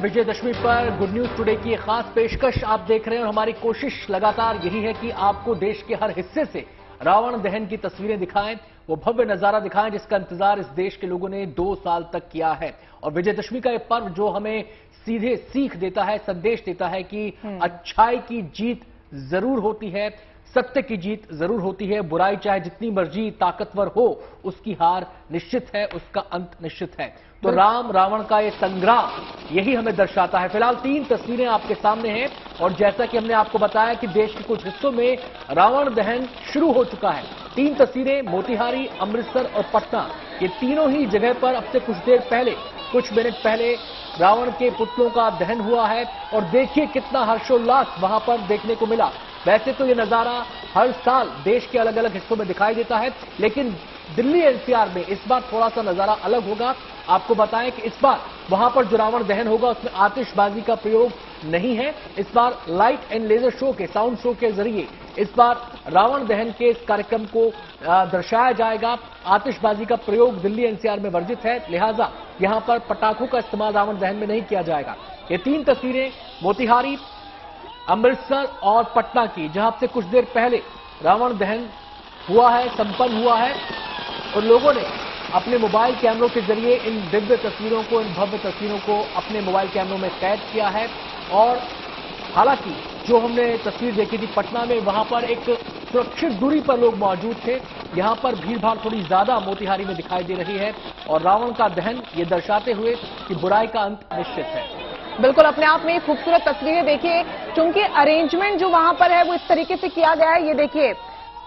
विजयदशमी पर good news today की एक खास पेशकश आप देख रहे हैं और हमारी कोशिश लगातार यही है कि आपको देश के हर हिस्से से रावण दहन की तस्वीरें दिखाएं, वो भव्य नजारा दिखाएं जिसका इंतजार इस देश के लोगों ने 2 साल तक किया है। और विजयदशमी का ये पर्व जो हमें सीधे सीख देता है, संदेश देता है कि अच्छाई की जीत जरूर होती है, सत्य की जीत जरूर होती है। बुराई चाहे जितनी मर्जी ताकतवर हो, उसकी हार निश्चित है, उसका अंत निश्चित है। तो राम रावण का ये संग्राम यही हमें दर्शाता है। फिलहाल 3 तस्वीरें आपके सामने हैं और जैसा कि हमने आपको बताया कि देश के कुछ हिस्सों में रावण दहन शुरू हो चुका है। 3 तस्वीरें मोतिहारी, अमृतसर और पटना, ये तीनों ही जगह पर अब से कुछ देर पहले, कुछ मिनट पहले रावण के पुतलों का दहन हुआ है। और देखिए कितना हर्षोल्लास वहां पर देखने को मिला। वैसे तो ये नजारा हर साल देश के अलग अलग हिस्सों में दिखाई देता है, लेकिन दिल्ली एनसीआर में इस बार थोड़ा सा नजारा अलग होगा। आपको बताएं कि इस बार वहां पर जो रावण दहन होगा उसमें आतिशबाजी का प्रयोग नहीं है। इस बार लाइट एंड लेजर शो के, साउंड शो के जरिए इस बार रावण दहन के इस कार्यक्रम को दर्शाया जाएगा। आतिशबाजी का प्रयोग दिल्ली एनसीआर में वर्जित है, लिहाजा यहां पर पटाखों का इस्तेमाल रावण दहन में नहीं किया जाएगा। ये 3 तस्वीरें मोतिहारी, अमृतसर और पटना की, जहां से कुछ देर पहले रावण दहन हुआ है, संपन्न हुआ है और लोगों ने अपने मोबाइल कैमरों के जरिए इन दिव्य तस्वीरों को, इन भव्य तस्वीरों को अपने मोबाइल कैमरों में कैद किया है। और हालांकि जो हमने तस्वीर देखी थी पटना में, वहां पर एक सुरक्षित दूरी पर लोग मौजूद थे। यहां पर भीड़भाड़ थोड़ी ज्यादा मोतिहारी में दिखाई दे रही है और रावण का दहन ये दर्शाते हुए कि बुराई का अंत निश्चित है। बिल्कुल, अपने आप में खूबसूरत तस्वीरें देखिए, क्योंकि अरेंजमेंट जो वहां पर है वो इस तरीके से किया गया है। ये देखिए,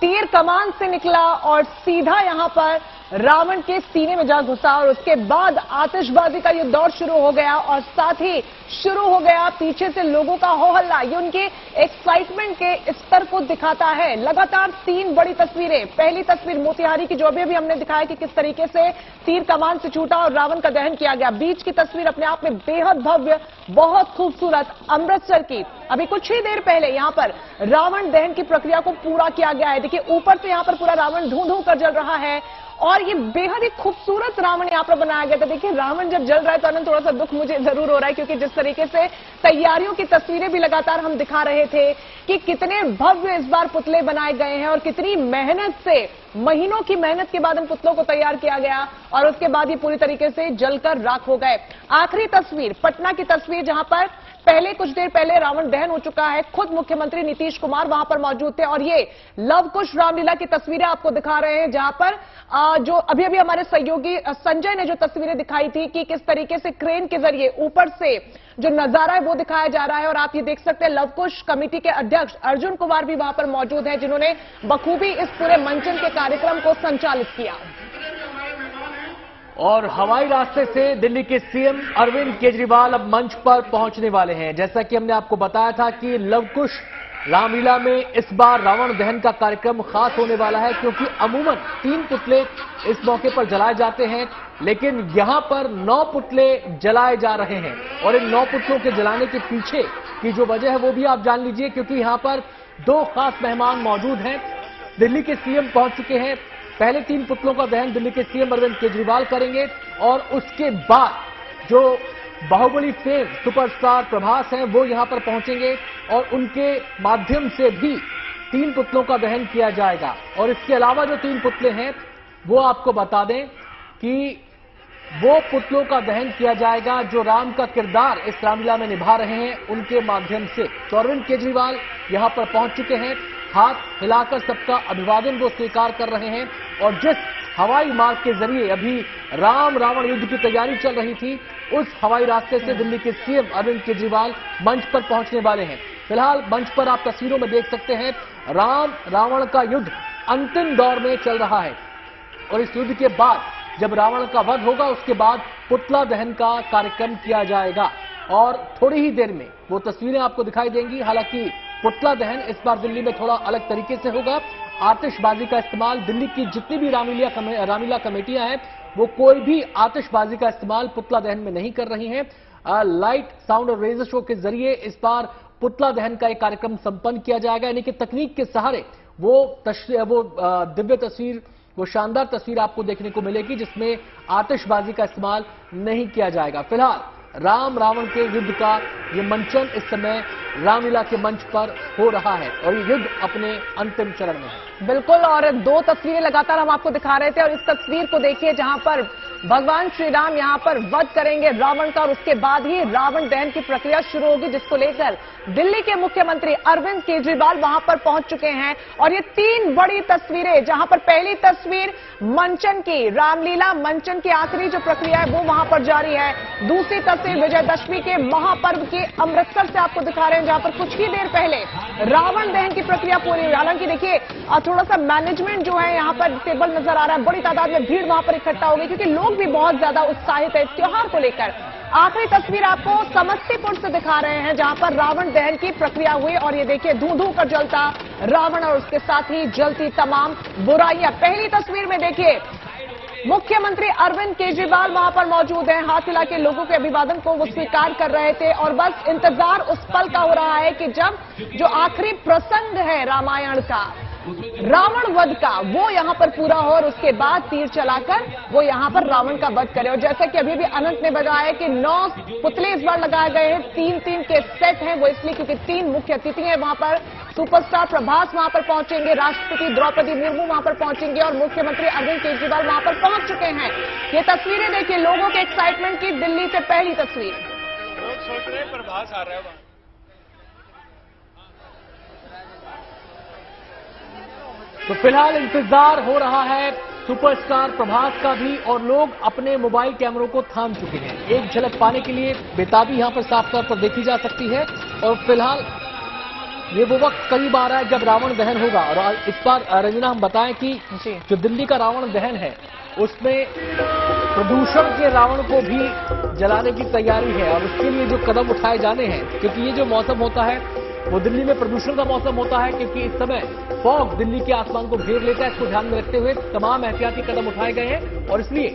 तीर कमान से निकला और सीधा यहां पर रावण के सीने में जा घुसा और उसके बाद आतिशबाजी का ये दौर शुरू हो गया और साथ ही शुरू हो गया पीछे से लोगों का हो हल्ला। ये उनके एक्साइटमेंट के स्तर को दिखाता है। लगातार 3 बड़ी तस्वीरें। पहली तस्वीर मोतिहारी की, जो अभी हमने दिखाया कि किस तरीके से तीर कमान से छूटा और रावण का दहन किया गया। बीच की तस्वीर अपने आप में बेहद भव्य, बहुत खूबसूरत, अमृतसर की। अभी कुछ ही देर पहले यहां पर रावण दहन की प्रक्रिया को पूरा किया गया है। देखिए, ऊपर से यहां पर पूरा रावण धूं धूं कर जल रहा है और ये बेहद ही खूबसूरत रावण यहां पर बनाया गया था। देखिए, रावण जब जल रहा है तो आनंद, थोड़ा सा दुख मुझे जरूर हो रहा है, क्योंकि जिस तरीके से तैयारियों की तस्वीरें भी लगातार हम दिखा रहे थे कि कितने भव्य इस बार पुतले बनाए गए हैं और कितनी मेहनत से, महीनों की मेहनत के बाद इन पुतलों को तैयार किया गया और उसके बाद ये पूरी तरीके से जलकर राख हो गए। आखिरी तस्वीर पटना की तस्वीर, जहां पर पहले कुछ देर पहले रावण दहन हो चुका है। खुद मुख्यमंत्री नीतीश कुमार वहां पर मौजूद थे और ये लव कुश रामलीला की तस्वीरें आपको दिखा रहे हैं, जहां पर जो अभी अभी हमारे सहयोगी संजय ने जो तस्वीरें दिखाई थी कि किस तरीके से क्रेन के जरिए ऊपर से जो नजारा है वो दिखाया जा रहा है। और आप ये देख सकते हैं, लव कुश कमेटी के अध्यक्ष अर्जुन कुमार भी वहां पर मौजूद हैं, जिन्होंने बखूबी इस पूरे मंचन के कार्यक्रम को संचालित किया। और हवाई रास्ते से दिल्ली के सीएम अरविंद केजरीवाल अब मंच पर पहुंचने वाले हैं। जैसा कि हमने आपको बताया था कि लवकुश रामलीला में इस बार रावण दहन का कार्यक्रम खास होने वाला है, क्योंकि अमूमन 3 पुतले इस मौके पर जलाए जाते हैं, लेकिन यहां पर 9 पुतले जलाए जा रहे हैं। और इन 9 पुतलों के जलाने के पीछे की जो वजह है वो भी आप जान लीजिए, क्योंकि यहां पर 2 खास मेहमान मौजूद हैं। दिल्ली के सीएम पहुंच चुके हैं। पहले 3 पुतलों का दहन दिल्ली के सीएम अरविंद केजरीवाल करेंगे और उसके बाद जो बाहुबली फेम सुपरस्टार प्रभास हैं वो यहां पर पहुंचेंगे और उनके माध्यम से भी 3 पुतलों का दहन किया जाएगा। और इसके अलावा जो 3 पुतले हैं वो आपको बता दें कि वो पुतलों का दहन किया जाएगा जो राम का किरदार इस रामलीला में निभा रहे हैं, उनके माध्यम से। तो अरविंद केजरीवाल यहां पर पहुंच चुके हैं, हाथ हिलाकर सबका अभिवादन वो स्वीकार कर रहे हैं। और जिस हवाई मार्ग के जरिए अभी राम रावण युद्ध की तैयारी चल रही थी, उस हवाई रास्ते से दिल्ली के सीएम अरविंद केजरीवाल मंच पर पहुंचने वाले हैं। फिलहाल मंच पर आप तस्वीरों में देख सकते हैं, राम रावण का युद्ध अंतिम दौर में चल रहा है और इस युद्ध के बाद जब रावण का वध होगा उसके बाद पुतला दहन का कार्यक्रम किया जाएगा और थोड़ी ही देर में वो तस्वीरें आपको दिखाई देंगी। हालांकि पुतला दहन इस बार दिल्ली में थोड़ा अलग तरीके से होगा। आतिशबाजी का इस्तेमाल, दिल्ली की जितनी भी रामलीला कमेटियां हैं वो कोई भी आतिशबाजी का इस्तेमाल पुतला दहन में नहीं कर रही हैं। लाइट, साउंड और लेजर शो के जरिए इस बार पुतला दहन का एक कार्यक्रम संपन्न किया जाएगा, यानी कि तकनीक के सहारे वो दिव्य तस्वीर, वो शानदार तस्वीर आपको देखने को मिलेगी जिसमें आतिशबाजी का इस्तेमाल नहीं किया जाएगा। फिलहाल राम रावण के युद्ध का ये मंचन इस समय रामलीला के मंच पर हो रहा है और ये युद्ध अपने अंतिम चरण में है। बिल्कुल, और दो तस्वीरें लगातार हम आपको दिखा रहे थे और इस तस्वीर को देखिए जहां पर भगवान श्री राम यहां पर वध करेंगे रावण का और उसके बाद ही रावण दहन की प्रक्रिया शुरू होगी, जिसको लेकर दिल्ली के मुख्यमंत्री अरविंद केजरीवाल वहां पर पहुंच चुके हैं। और ये तीन बड़ी तस्वीरें, जहां पर पहली तस्वीर मंचन की, रामलीला मंचन की आखिरी जो प्रक्रिया है वो वहां पर जारी है। दूसरी तस्वीर विजयदशमी के महापर्व के अमृतसर से आपको दिखा रहे हैं, जहां पर कुछ ही देर पहले रावण दहन की प्रक्रिया पूरी हुई। हालांकि देखिए थोड़ा सा मैनेजमेंट जो है यहां पर टेबल नजर आ रहा है, बड़ी तादाद में भीड़ वहां पर इकट्ठा हो गई क्योंकि लोग भी बहुत ज्यादा उत्साहित है त्योहार को लेकर। आखिरी तस्वीर आपको समस्तीपुर से दिखा रहे हैं, जहां पर रावण दहन की प्रक्रिया हुई और ये देखिए धू धू कर जलता रावण और उसके साथ ही जलती तमाम बुराइयां। पहली तस्वीर में देखिए मुख्यमंत्री अरविंद केजरीवाल वहां पर मौजूद हैं, हाथ हिला के लोगों के अभिवादन को वो स्वीकार कर रहे थे और बस इंतजार उस पल का हो रहा है कि जब जो आखिरी प्रसंग है रामायण का, रावण वध का, वो यहां पर पूरा हो और उसके बाद तीर चलाकर वो यहां पर रावण का वध करे। और जैसा कि अभी भी अनंत ने बताया है कि 9 पुतले इस बार लगाए गए हैं, 3-3 के सेट हैं, वो इसलिए क्योंकि 3 मुख्य अतिथि हैं वहां पर। सुपरस्टार प्रभास वहां पर पहुंचेंगे, राष्ट्रपति द्रौपदी मुर्मू वहां पर पहुंचेंगे और मुख्यमंत्री अरविंद केजरीवाल वहां पर पहुंच चुके हैं। ये तस्वीरें देखिए लोगों के एक्साइटमेंट की, दिल्ली से पहली तस्वीर। लोग सोच रहे हैं प्रभास आ रहा है। तो फिलहाल इंतजार हो रहा है सुपरस्टार प्रभास का भी और लोग अपने मोबाइल कैमरों को थाम चुके हैं। एक झलक पाने के लिए बेताबी यहां पर साफ तौर पर देखी जा सकती है। और फिलहाल ये वो वक्त करीब आ रहा है जब रावण दहन होगा। और इस बार रंजना हम बताएं कि जो दिल्ली का रावण दहन है उसमें प्रदूषण के रावण को भी जलाने की तैयारी है और उसके लिए जो कदम उठाए जाने हैं, क्योंकि ये जो मौसम होता है वो दिल्ली में प्रदूषण का मौसम होता है, क्योंकि इस समय फॉग दिल्ली के आसमान को घेर लेता है। इसको ध्यान में रखते हुए तमाम एहतियाती कदम उठाए गए हैं और इसलिए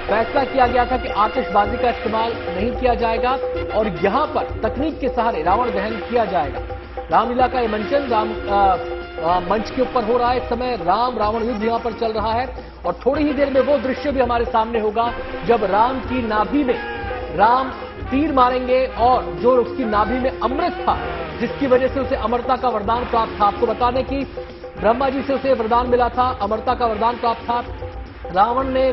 फैसला किया गया था कि आतिशबाजी का इस्तेमाल नहीं किया जाएगा और यहां पर तकनीक के सहारे रावण दहन किया जाएगा। रामलीला का ये मंचन मंच के ऊपर हो रहा है। इस समय राम रावण युद्ध यहां पर चल रहा है और थोड़ी ही देर में वो दृश्य भी हमारे सामने होगा जब राम की नाभि में राम तीर मारेंगे और जो उसकी नाभि में अमृत था, जिसकी वजह से उसे अमरता का वरदान प्राप्त था। आपको बता दें कि ब्रह्मा जी से उसे वरदान मिला था, अमरता का वरदान प्राप्त था। रावण ने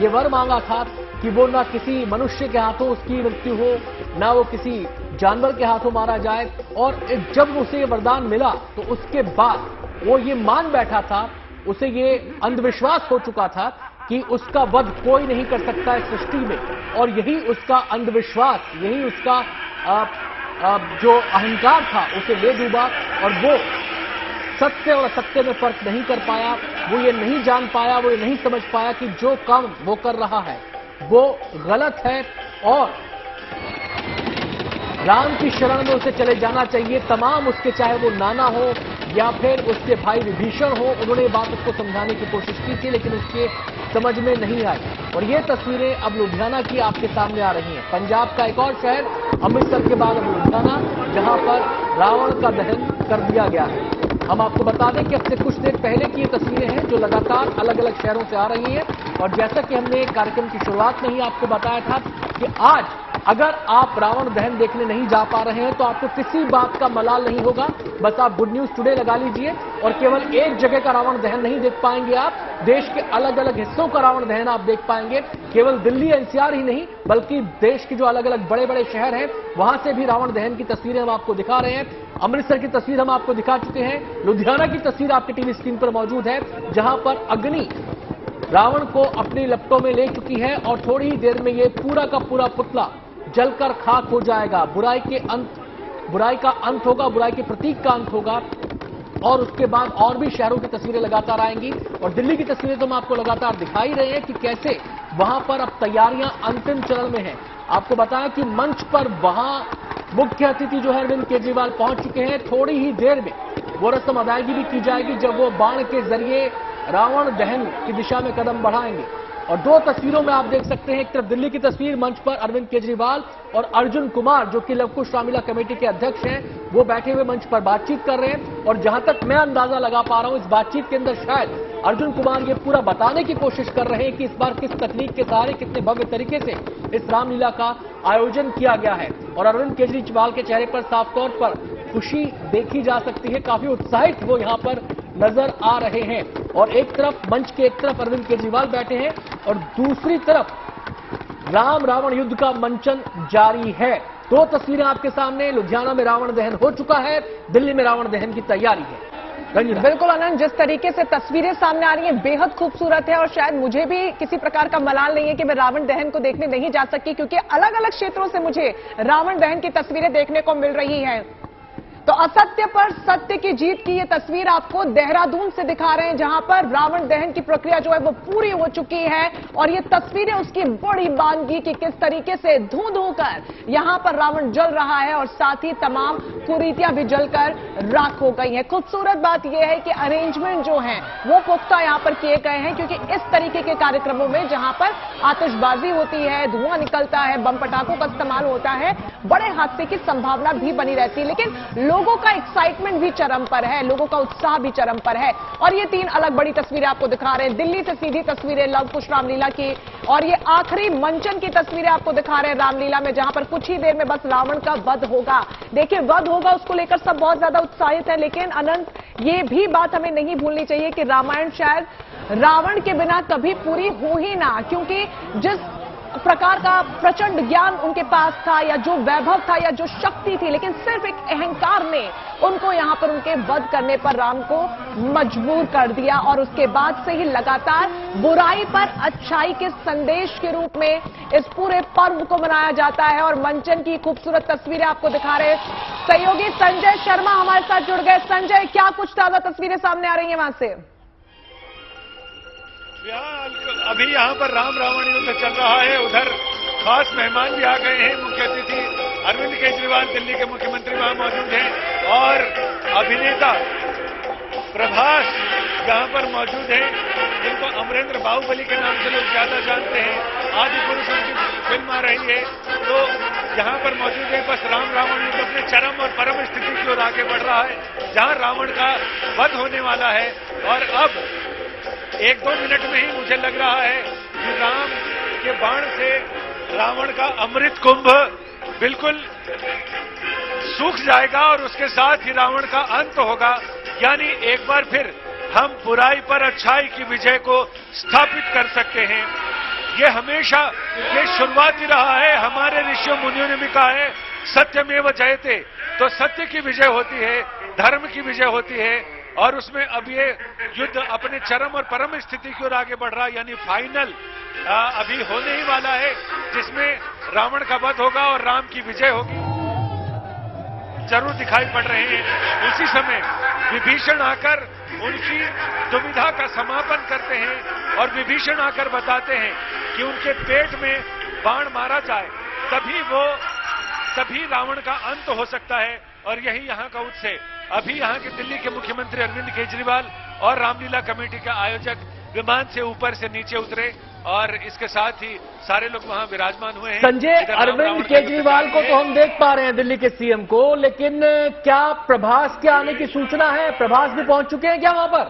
यह वर मांगा था कि वो ना किसी मनुष्य के हाथों उसकी मृत्यु हो, ना वो किसी जानवर के हाथों मारा जाए। और जब उसे ये वरदान मिला तो उसके बाद वो ये मान बैठा था, उसे ये अंधविश्वास हो चुका था कि उसका वध कोई नहीं कर सकता है सृष्टि में। और यही उसका अंधविश्वास, यही उसका जो अहंकार था उसे ले डूबा और वो सत्य और असत्य में फर्क नहीं कर पाया। वो ये नहीं जान पाया, वो ये नहीं समझ पाया कि जो काम वो कर रहा है वो गलत है और राम की शरण में उसे चले जाना चाहिए। तमाम उसके, चाहे वो नाना हो या फिर उसके भाई विभीषण हो, उन्होंने बात उसको समझाने की कोशिश की थी लेकिन उसके समझ में नहीं आई। और ये तस्वीरें अब लुधियाना की आपके सामने आ रही हैं। पंजाब का एक और शहर अमृतसर के बाद अब लुधियाना, जहां पर रावण का दहन कर दिया गया है। हम आपको बता दें कि अब से कुछ देर पहले की ये तस्वीरें हैं जो लगातार अलग अलग शहरों से आ रही हैं। और जैसा कि हमने कार्यक्रम की शुरुआत में ही आपको बताया था कि आज अगर आप रावण दहन देखने नहीं जा पा रहे हैं तो आपको किसी बात का मलाल नहीं होगा। बस आप गुड न्यूज टुडे लगा लीजिए और केवल एक जगह का रावण दहन नहीं देख पाएंगे आप, देश के अलग अलग हिस्सों का रावण दहन आप देख पाएंगे। केवल दिल्ली एनसीआर ही नहीं बल्कि देश के जो अलग अलग बड़े बड़े शहर हैं वहां से भी रावण दहन की तस्वीरें हम आपको दिखा रहे हैं। अमृतसर की तस्वीर हम आपको दिखा चुके हैं, लुधियाना की तस्वीर आपकी टीवी स्क्रीन पर मौजूद है जहां पर अग्नि रावण को अपनी लपटों में ले चुकी है और थोड़ी ही देर में ये पूरा का पूरा पुतला जलकर खाक हो जाएगा। बुराई का अंत होगा, बुराई के प्रतीक का अंत होगा। और उसके बाद और भी शहरों की तस्वीरें लगातार आएंगी और दिल्ली की तस्वीरें तो हम आपको लगातार दिखा ही रहे हैं कि कैसे वहां पर अब तैयारियां अंतिम चरण में हैं। आपको बताया कि मंच पर वहां मुख्य अतिथि जो है अरविंद केजरीवाल पहुंच चुके हैं। थोड़ी ही देर में वो रस्म अदायगी भी की जाएगी जब वो बाण के जरिए रावण दहन की दिशा में कदम बढ़ाएंगे। और दो तस्वीरों में आप देख सकते हैं, एक तरफ दिल्ली की तस्वीर, मंच पर अरविंद केजरीवाल और अर्जुन कुमार जो कि लवकुश रामलीला कमेटी के अध्यक्ष हैं, वो बैठे हुए मंच पर बातचीत कर रहे हैं। और जहां तक मैं अंदाजा लगा पा रहा हूं इस बातचीत के अंदर शायद अर्जुन कुमार ये पूरा बताने की कोशिश कर रहे हैं कि इस बार किस तकनीक के सहारे कितने भव्य तरीके से इस रामलीला का आयोजन किया गया है। और अरविंद केजरीवाल के चेहरे पर साफ तौर पर खुशी देखी जा सकती है, काफी उत्साहित वो यहां पर नजर आ रहे हैं। और एक तरफ मंच के एक तरफ अरविंद केजरीवाल बैठे हैं और दूसरी तरफ राम रावण युद्ध का मंचन जारी है। दो तस्वीरें आपके सामने, लुधियाना में रावण दहन हो चुका है, दिल्ली में रावण दहन की तैयारी है। बिल्कुल आनंद, जिस तरीके से तस्वीरें सामने आ रही हैं बेहद खूबसूरत है और शायद मुझे भी किसी प्रकार का मलाल नहीं है कि मैं रावण दहन को देखने नहीं जा सकी, क्योंकि अलग अलग क्षेत्रों से मुझे रावण दहन की तस्वीरें देखने को मिल रही हैं। तो असत्य पर सत्य की जीत की ये तस्वीर आपको देहरादून से दिखा रहे हैं, जहां पर रावण दहन की प्रक्रिया जो है वो पूरी हो चुकी है और ये तस्वीरें उसकी बड़ी बानगी कि किस तरीके से धू धू कर यहां पर रावण जल रहा है और साथ ही तमाम कुरीतियां भी जलकर राख हो गई हैं। खूबसूरत बात यह है कि अरेंजमेंट जो है वो पुख्ता यहां पर किए गए हैं, क्योंकि इस तरीके के कार्यक्रमों में जहां पर आतिशबाजी होती है, धुआं निकलता है, बम पटाखों का इस्तेमाल होता है, बड़े हादसे की संभावना भी बनी रहती है, लेकिन लोगों का एक्साइटमेंट भी चरम पर है, लोगों का उत्साह भी चरम पर है। और ये तीन अलग बड़ी तस्वीरें आपको दिखा रहे हैं, दिल्ली से सीधी तस्वीरें लव कुश रामलीला की, और ये आखिरी मंचन की तस्वीरें आपको दिखा रहे हैं रामलीला में, जहां पर कुछ ही देर में बस रावण का वध होगा। देखिए वध होगा, उसको लेकर सब बहुत ज्यादा उत्साहित है, लेकिन अनंत ये भी बात हमें नहीं भूलनी चाहिए कि रामायण शायद रावण के बिना कभी पूरी हो ही ना, क्योंकि जिस प्रकार का प्रचंड ज्ञान उनके पास था या जो वैभव था या जो शक्ति थी, लेकिन सिर्फ एक अहंकार ने उनको यहां पर उनके वध करने पर राम को मजबूर कर दिया। और उसके बाद से ही लगातार बुराई पर अच्छाई के संदेश के रूप में इस पूरे पर्व को मनाया जाता है। और मंचन की खूबसूरत तस्वीरें आपको दिखा रहे सहयोगी संजय शर्मा हमारे साथ जुड़ गए। संजय, क्या कुछ ताजा तस्वीरें सामने आ रही हैं वहां से? अभी यहाँ पर राम रावण युद्ध चल रहा है। उधर खास मेहमान भी आ गए हैं, मुख्य अतिथि अरविंद केजरीवाल दिल्ली के मुख्यमंत्री वहां मौजूद हैं और अभिनेता प्रभास यहाँ पर मौजूद हैं, जिनको अमरेंद्र बाहुबली के नाम से लोग ज्यादा जानते हैं। आदि पुरुषों की फिल्म आ रही है तो यहाँ पर मौजूद है। बस राम रावण युद्ध अपने चरम और परम स्थिति की ओर आगे बढ़ रहा है, जहाँ रावण का वध होने वाला है। और अब 1-2 मिनट में ही मुझे लग रहा है कि राम के बाण से रावण का अमृत कुंभ बिल्कुल सूख जाएगा और उसके साथ ही रावण का अंत होगा। यानी एक बार फिर हम बुराई पर अच्छाई की विजय को स्थापित कर सकते हैं। ये हमेशा ये शुरुआत ही रहा है। हमारे ऋषियों मुनियों ने भी कहा है सत्यमेव जयते, तो सत्य की विजय होती है, धर्म की विजय होती है। और उसमें अब ये युद्ध अपने चरम और परम स्थिति की ओर आगे बढ़ रहा है, यानी फाइनल अभी होने ही वाला है, जिसमें रावण का वध होगा और राम की विजय होगी। जरूर दिखाई पड़ रहे हैं। उसी समय विभीषण आकर उनकी दुविधा का समापन करते हैं और विभीषण आकर बताते हैं कि उनके पेट में बाण मारा जाए, तभी रावण का अंत हो सकता है। और यही यहाँ का उत्सव। अभी यहाँ के दिल्ली के मुख्यमंत्री अरविंद केजरीवाल और रामलीला कमेटी के आयोजक विमान से ऊपर से नीचे उतरे और इसके साथ ही सारे लोग वहां विराजमान हुए हैं। संजय, अरविंद केजरीवाल को तो हम देख पा रहे हैं, दिल्ली के सीएम को, लेकिन क्या प्रभास के आने की सूचना है? प्रभास भी पहुंच चुके हैं क्या वहां पर?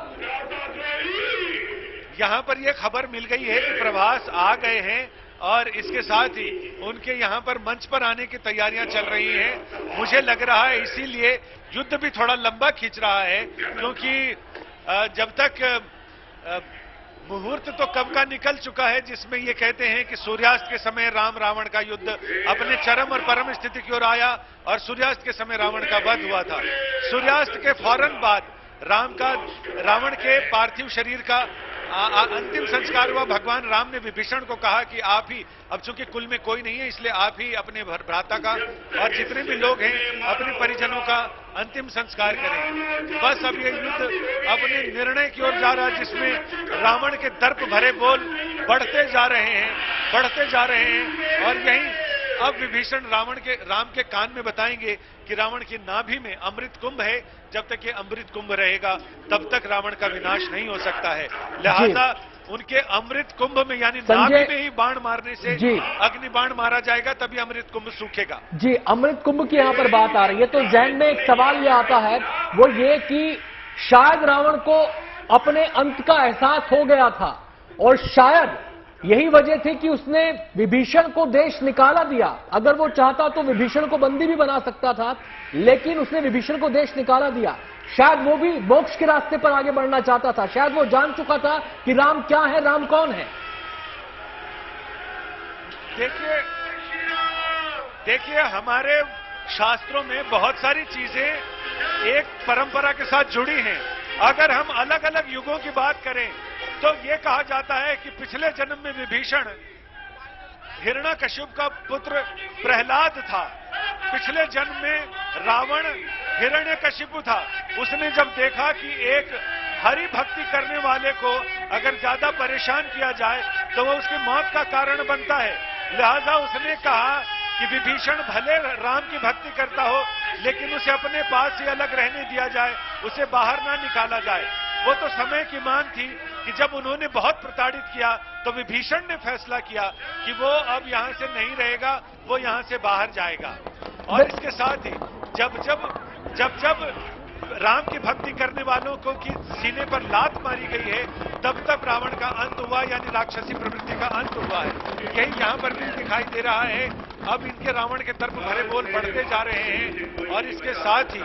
यहाँ पर यह खबर मिल गई है कि प्रभास आ गए हैं और इसके साथ ही उनके यहाँ पर मंच पर आने की तैयारियां चल रही हैं। मुझे लग रहा है इसीलिए युद्ध भी थोड़ा लंबा खींच रहा है, क्योंकि जब तक मुहूर्त तो कब का निकल चुका है जिसमें ये कहते हैं कि सूर्यास्त के समय राम रावण का युद्ध अपने चरम और परम स्थिति की ओर आया और सूर्यास्त के समय रावण का वध हुआ था। सूर्यास्त के फौरन बाद रावण के पार्थिव शरीर का अंतिम संस्कार हुआ। भगवान राम ने विभीषण को कहा कि आप ही, अब चूंकि कुल में कोई नहीं है इसलिए आप ही अपने भ्राता का और जितने भी लोग हैं अपने परिजनों का अंतिम संस्कार करें। बस अब ये युद्ध अपने निर्णय की ओर जा रहा है, जिसमें रावण के दर्प भरे बोल बढ़ते जा रहे हैं और यही अब विभीषण राम के कान में बताएंगे कि रावण की नाभि में अमृत कुंभ है। जब तक ये अमृत कुंभ रहेगा तब तक रावण का विनाश नहीं हो सकता है। लिहाजा उनके अमृत कुंभ में यानी नाभि में ही बाण मारने से अग्नि बाण मारा जाएगा, तभी अमृत कुंभ सूखेगा। जी, अमृत कुंभ की यहाँ पर बात आ रही है तो जहन में एक सवाल ये आता है, वो ये कि शायद रावण को अपने अंत का एहसास हो गया था और शायद यही वजह थी कि उसने विभीषण को देश निकाला दिया। अगर वो चाहता तो विभीषण को बंदी भी बना सकता था, लेकिन उसने विभीषण को देश निकाला दिया। शायद वो भी मोक्ष के रास्ते पर आगे बढ़ना चाहता था। शायद वो जान चुका था कि राम क्या है, राम कौन है। देखिए हमारे शास्त्रों में बहुत सारी चीजें एक परंपरा के साथ जुड़ी हैं। अगर हम अलग अलग युगों की बात करें तो ये कहा जाता है कि पिछले जन्म में विभीषण हिरण्यकश्यप का पुत्र प्रहलाद था। पिछले जन्म में रावण हिरण्यकशिपु था। उसने जब देखा कि एक हरि भक्ति करने वाले को अगर ज्यादा परेशान किया जाए तो वो उसकी मौत का कारण बनता है, लिहाजा उसने कहा कि विभीषण भले राम की भक्ति करता हो लेकिन उसे अपने पास ही अलग रहने दिया जाए, उसे बाहर ना निकाला जाए। वो तो समय की मांग थी कि जब उन्होंने बहुत प्रताड़ित किया तो विभीषण ने फैसला किया कि वो अब यहां से नहीं रहेगा, वो यहां से बाहर जाएगा। और इसके साथ ही जब राम की भक्ति करने वालों को की सीने पर लात मारी गई है तब रावण का अंत हुआ, यानी राक्षसी प्रवृत्ति का अंत हुआ है। यही यहां पर भी दिखाई दे रहा है। अब इनके रावण के तरफ भरे बोल बढ़ते जा रहे हैं और इसके साथ ही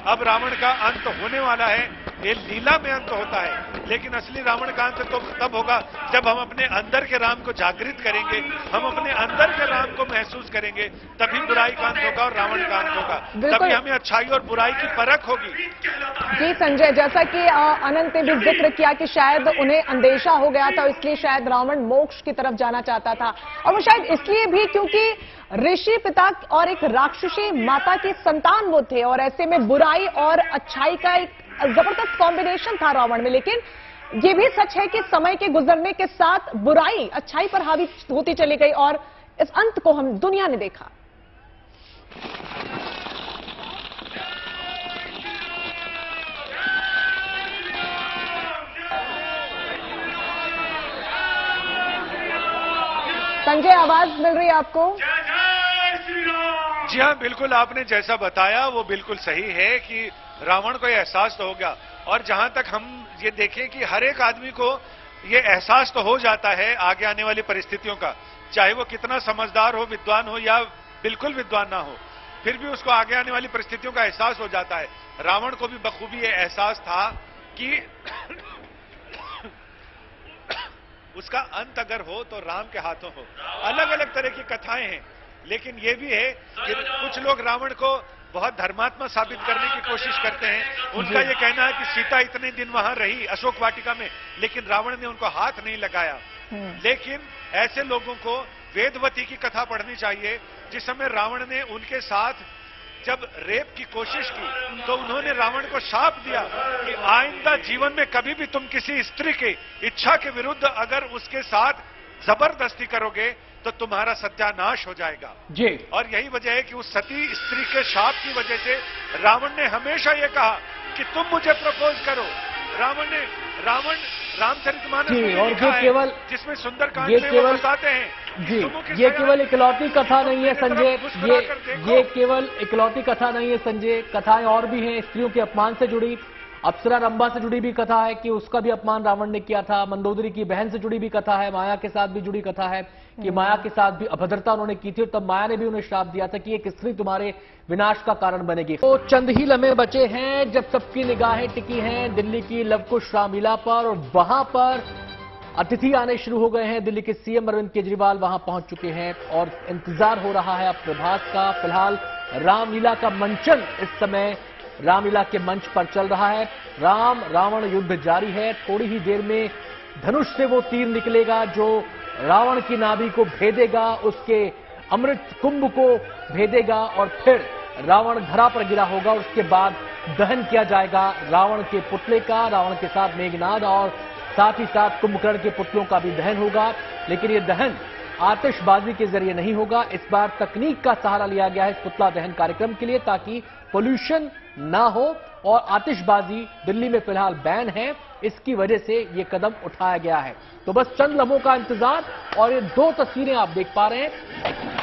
अब रावण का अंत होने वाला है। ये लीला में अंत होता है, लेकिन असली रावण का अंत तो तब होगा जब हम अपने अंदर के राम को जागृत करेंगे, हम अपने अंदर के राम को महसूस करेंगे, तभी बुराई का अंत होगा और रावण का अंत होगा। तभी हमें अच्छाई और बुराई की परख होगी। जी संजय, जैसा कि अनंत ने भी जिक्र किया कि शायद उन्हें अंदेशा हो गया था, इसलिए शायद रावण मोक्ष की तरफ जाना चाहता था, और वो शायद इसलिए भी क्योंकि ऋषि पिता और एक राक्षसी माता की संतान वो थे, और ऐसे में बुराई और अच्छाई का एक जबरदस्त कॉम्बिनेशन था रावण में। लेकिन ये भी सच है कि समय के गुजरने के साथ बुराई अच्छाई पर हावी होती चली गई और इस अंत को हम दुनिया ने देखा। संजय, आवाज मिल रही है आपको? जी हाँ, बिल्कुल आपने जैसा बताया वो बिल्कुल सही है कि रावण को यह एहसास तो हो गया। और जहां तक हम ये देखें कि हर एक आदमी को ये एहसास तो हो जाता है आगे आने वाली परिस्थितियों का, चाहे वो कितना समझदार हो, विद्वान हो या बिल्कुल विद्वान ना हो, फिर भी उसको आगे आने वाली परिस्थितियों का एहसास हो जाता है। रावण को भी बखूबी ये एहसास था कि उसका अंत अगर हो तो राम के हाथों हो। अलग अलग तरह की कथाएं हैं, लेकिन ये भी है कि कुछ लोग रावण को बहुत धर्मात्मा साबित करने की कोशिश करते हैं। उनका ये कहना है कि सीता इतने दिन वहां रही अशोक वाटिका में, लेकिन रावण ने उनको हाथ नहीं लगाया। लेकिन ऐसे लोगों को वेदवती की कथा पढ़नी चाहिए, जिस समय रावण ने उनके साथ जब रेप की कोशिश की तो उन्होंने रावण को शाप दिया कि आइंदा जीवन में कभी भी तुम किसी स्त्री की इच्छा के विरुद्ध अगर उसके साथ जबरदस्ती करोगे तो तुम्हारा सत्यानाश हो जाएगा। जी। और यही वजह है कि उस सती स्त्री के शाप की वजह से रावण ने हमेशा ये कहा कि तुम मुझे प्रपोज करो। रावण रामचरितमानस में और लिखा केवल है, जिसमें सुंदरकांड में वो बताते हैं जी, ये केवल इकलौती कथा नहीं है संजय, ये केवल इकलौती कथा नहीं है संजय, कथाएं और भी हैं। स्त्रियों के अपमान से जुड़ी, अप्सरा रंभा से जुड़ी भी कथा है कि उसका भी अपमान रावण ने किया था। मंदोदरी की बहन से जुड़ी भी कथा है, माया के साथ भी जुड़ी कथा है कि माया के साथ भी अभद्रता उन्होंने की थी और तब माया ने भी उन्हें श्राप दिया था कि एक स्त्री तुम्हारे विनाश का कारण बनेगी। तो चंद ही लम्हे बचे हैं जब सबकी निगाहें टिकी हैं दिल्ली की लवकुश रामलीला पर, और वहां पर अतिथि आने शुरू हो गए हैं। दिल्ली के सीएम अरविंद केजरीवाल वहां पहुंच चुके हैं और इंतजार हो रहा है अब प्रभात का। फिलहाल रामलीला का मंचन इस समय रामलीला के मंच पर चल रहा है। राम रावण युद्ध जारी है। थोड़ी ही देर में धनुष से वो तीर निकलेगा जो रावण की नाभि को भेदेगा, उसके अमृत कुंभ को भेदेगा और फिर रावण धरा पर गिरा होगा। उसके बाद दहन किया जाएगा रावण के पुतले का, रावण के साथ मेघनाद और साथ ही साथ कुंभकर्ण के पुतलों का भी दहन होगा। लेकिन ये दहन आतिशबाजी के जरिए नहीं होगा। इस बार तकनीक का सहारा लिया गया है इस पुतला दहन कार्यक्रम के लिए, ताकि पोल्यूशन ना हो और आतिशबाजी दिल्ली में फिलहाल बैन है, इसकी वजह से ये कदम उठाया गया है। तो बस चंद लम्हों का इंतजार। और ये दो तस्वीरें आप देख पा रहे हैं,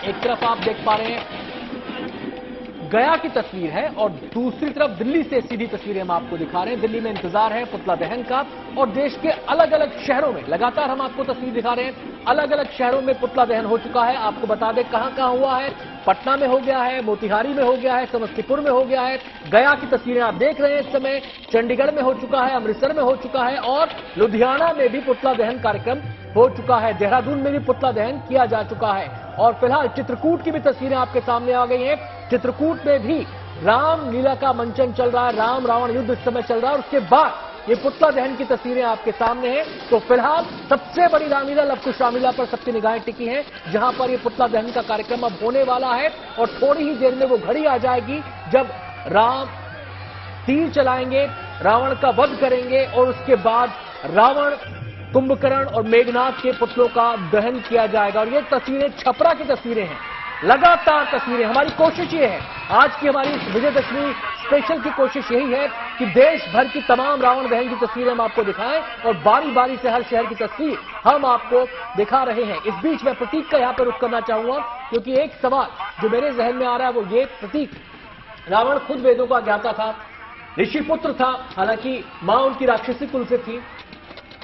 एक तरफ आप देख पा रहे हैं गया की तस्वीर है और दूसरी तरफ दिल्ली से सीधी तस्वीरें हम आपको दिखा रहे हैं। दिल्ली में इंतजार है पुतला दहन का और देश के अलग अलग शहरों में लगातार हम आपको तस्वीर दिखा रहे हैं। अलग अलग शहरों में पुतला दहन हो चुका है। आपको बता दें कहां कहां हुआ है। पटना में हो गया है, मोतिहारी में हो गया है, समस्तीपुर में हो गया है। गया की तस्वीरें आप देख रहे हैं इस समय। चंडीगढ़ में हो चुका है, अमृतसर में हो चुका है और लुधियाना में भी पुतला दहन कार्यक्रम हो चुका है। देहरादून में भी पुतला दहन किया जा चुका है और फिलहाल चित्रकूट की भी तस्वीरें आपके सामने आ गई हैं। चित्रकूट में भी रामलीला का मंचन चल रहा है, राम रावण युद्ध इस समय चल रहा है और उसके बाद ये पुतला दहन की तस्वीरें आपके सामने हैं। तो फिलहाल सबसे बड़ी रामलीला लवकुश रामलीला पर सबकी निगाहें टिकी हैं, जहां पर ये पुतला दहन का कार्यक्रम अब होने वाला है और थोड़ी ही देर में वो घड़ी आ जाएगी जब राम तीर चलाएंगे, रावण का वध करेंगे और उसके बाद रावण, कुंभकर्ण और मेघनाथ के पुतलों का दहन किया जाएगा। और ये तस्वीरें छपरा की तस्वीरें हैं, लगातार तस्वीरें। हमारी कोशिश ये है, आज की हमारी विजयदशमी स्पेशल की कोशिश यही है कि देश भर की तमाम रावण दहन की तस्वीरें हम आपको दिखाएं और बारी बारी से हर शहर की तस्वीर हम आपको दिखा रहे हैं। इस बीच मैं प्रतीक का यहां पर रुख करना चाहूंगा क्योंकि एक सवाल जो मेरे जहन में आ रहा है वो ये, प्रतीक, रावण खुद वेदों का ज्ञाता था, ऋषि पुत्र था, हालांकि मां उनकी राक्षसी कुल से थी।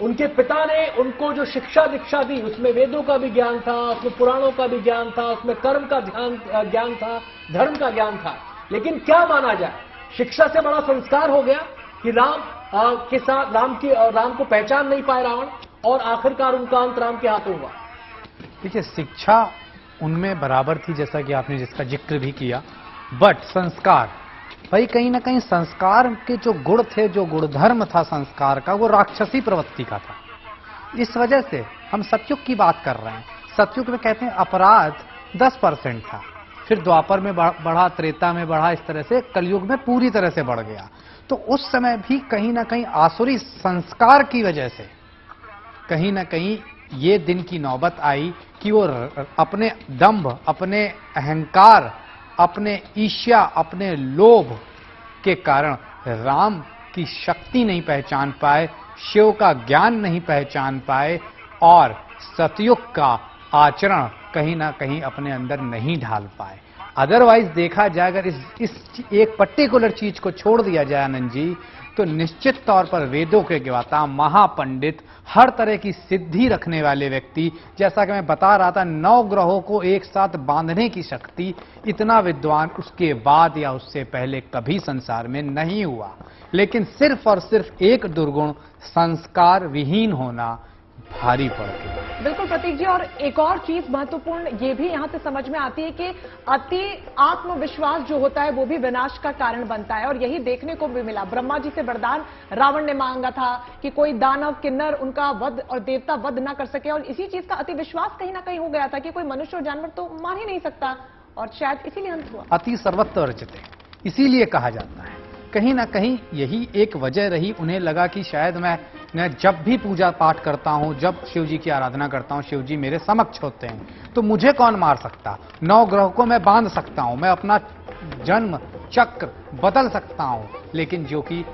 उनके पिता ने उनको जो शिक्षा दीक्षा दी उसमें वेदों का भी ज्ञान था, उसमें पुराणों का भी ज्ञान था, उसमें कर्म का ज्ञान था, धर्म का ज्ञान था। लेकिन क्या माना जाए, शिक्षा से बड़ा संस्कार हो गया कि राम के साथ राम को पहचान नहीं पाए रावण और आखिरकार उनका अंत राम के हाथों हुआ। देखिए, शिक्षा उनमें बराबर थी जैसा कि आपने जिसका जिक्र भी किया, बट संस्कार भाई कहीं ना कहीं संस्कार के जो गुण थे, जो गुणधर्म था संस्कार का, वो राक्षसी प्रवृत्ति का था। इस वजह से हम सतयुग की बात कर रहे हैं। सतयुग में कहते हैं अपराध 10% था, फिर द्वापर में बढ़ा, त्रेता में बढ़ा, इस तरह से कलयुग में पूरी तरह से बढ़ गया। तो उस समय भी कहीं ना कहीं आसुरी संस्कार की वजह से कहीं ना कहीं ये दिन की नौबत आई कि वो अपने दंभ, अपने अहंकार, अपने ईर्ष्या, अपने लोभ के कारण राम की शक्ति नहीं पहचान पाए, शिव का ज्ञान नहीं पहचान पाए और सतयुग का आचरण कहीं ना कहीं अपने अंदर नहीं ढाल पाए। अदरवाइज देखा जाए, अगर इस एक पर्टिकुलर चीज को छोड़ दिया जाए आनंद जी, तो निश्चित तौर पर वेदों के ज्ञाता, महापंडित, हर तरह की सिद्धि रखने वाले व्यक्ति, जैसा कि मैं बता रहा था 9 ग्रहों को एक साथ बांधने की शक्ति, इतना विद्वान उसके बाद या उससे पहले कभी संसार में नहीं हुआ। लेकिन सिर्फ और सिर्फ एक दुर्गुण, संस्कार विहीन होना, भारी पड़ गया। बिल्कुल प्रतीक जी, और एक और चीज महत्वपूर्ण ये भी यहां से समझ में आती है कि अति आत्मविश्वास जो होता है वो भी विनाश का कारण बनता है और यही देखने को भी मिला। ब्रह्मा जी से वरदान रावण ने मांगा था कि कोई दानव, किन्नर उनका वध और देवता वध ना कर सके और इसी चीज का अति विश्वास कहीं ना कहीं हो गया था कि कोई मनुष्य और जानवर तो मार ही नहीं सकता और शायद इसीलिए अंत हुआ। अति सर्वत्र वर्जिते, इसीलिए कहा जाता है। कहीं ना कहीं यही एक वजह रही, उन्हें लगा कि शायद मैं जब भी पूजा पाठ करता हूं, जब शिव जी की आराधना करता हूं, शिव जी मेरे समक्ष होते हैं, तो मुझे कौन मार सकता। 9 ग्रह को मैं बांध सकता हूं, मैं अपना जन्म चक्र बदल सकता हूं, लेकिन जो कि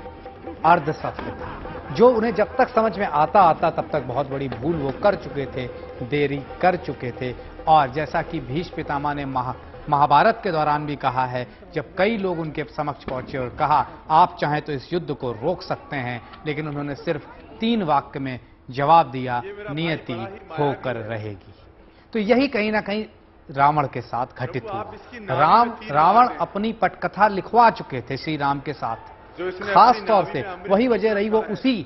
अर्ध सत्य था, जो उन्हें जब तक समझ में आता तब तक बहुत बड़ी भूल वो कर चुके थे, देरी कर चुके थे। और जैसा कि भीष्म पितामह ने महाभारत के दौरान भी कहा है, जब कई लोग उनके समक्ष पहुंचे और कहा आप चाहें तो इस युद्ध को रोक सकते हैं, लेकिन उन्होंने सिर्फ 3 वाक्य में जवाब दिया, नियति होकर रहेगी। तो यही कहीं ना कहीं रावण के साथ घटित हुआ। रावण अपनी पटकथा लिखवा चुके थे श्री राम के साथ, खास तौर से वही वजह रही, वो उसी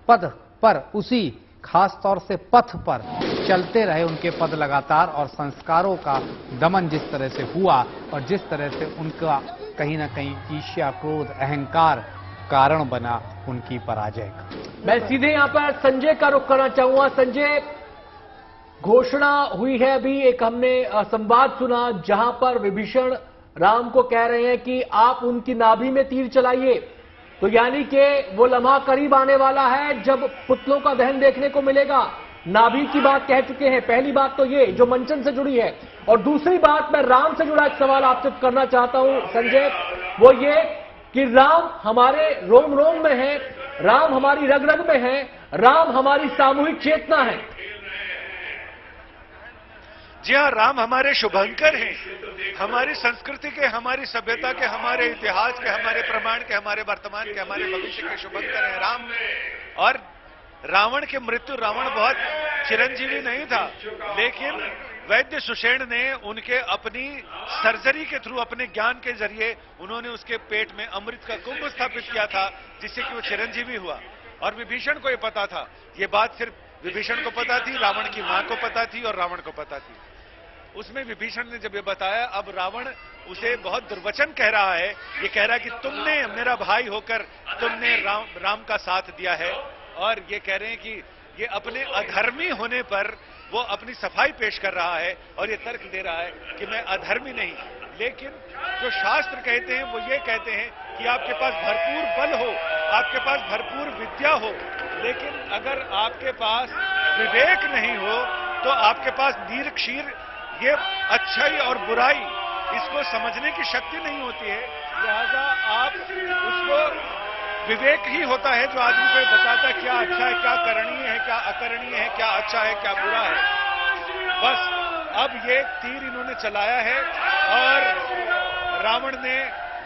पद पर, उसी खास तौर से पथ पर चलते रहे। उनके पद लगातार और संस्कारों का दमन जिस तरह से हुआ और जिस तरह से उनका कहीं ना कहीं ईर्ष्या, क्रोध, अहंकार कारण बना उनकी पराजय का। मैं सीधे यहां पर संजय का रुख करना चाहूंगा। संजय, घोषणा हुई है, अभी एक हमने संवाद सुना जहां पर विभीषण राम को कह रहे हैं कि आप उनकी नाभि में तीर चलाइए, तो यानी कि वो लम्हा करीब आने वाला है जब पुतलों का दहन देखने को मिलेगा। नाभि की बात कह चुके हैं। पहली बात तो ये जो मंचन से जुड़ी है, और दूसरी बात मैं राम से जुड़ा एक सवाल आपसे करना चाहता हूं संजय, वो ये कि राम हमारे रोम रोम में है, राम हमारी रग रग में है, राम हमारी सामूहिक चेतना है। जी हाँ, राम हमारे शुभंकर हैं, हमारी संस्कृति के, हमारी सभ्यता के, हमारे इतिहास के, हमारे प्रमाण के, हमारे वर्तमान के, हमारे भविष्य के शुभंकर हैं राम। और रावण की मृत्यु, रावण बहुत चिरंजीवी नहीं था, लेकिन वैद्य सुषेण ने उनके अपनी सर्जरी के थ्रू, अपने ज्ञान के जरिए उन्होंने उसके पेट में अमृत का कुंभ स्थापित किया था, जिससे कि वो चिरंजीवी हुआ। और विभीषण को ये पता था, ये बात सिर्फ विभीषण को पता थी, रावण की मां को पता थी और रावण को पता थी। उसमें विभीषण ने जब ये बताया, अब रावण उसे बहुत दुर्वचन कह रहा है, ये कह रहा है कि तुमने मेरा भाई होकर तुमने राम का साथ दिया है। और ये कह रहे हैं कि ये अपने अधर्मी होने पर वो अपनी सफाई पेश कर रहा है और ये तर्क दे रहा है कि मैं अधर्मी नहीं। लेकिन जो शास्त्र कहते हैं वो ये कहते हैं कि आपके पास भरपूर बल हो, आपके पास भरपूर विद्या हो, लेकिन अगर आपके पास विवेक नहीं हो तो आपके पास नीर क्षीर, ये अच्छाई और बुराई, इसको समझने की शक्ति नहीं होती है। लिहाजा आप उसको, विवेक ही होता है जो आदमी को बताता है क्या अच्छा है, क्या करणीय है, क्या अकरणीय है, क्या अच्छा है, क्या बुरा है। बस अब ये तीर इन्होंने चलाया है और रावण ने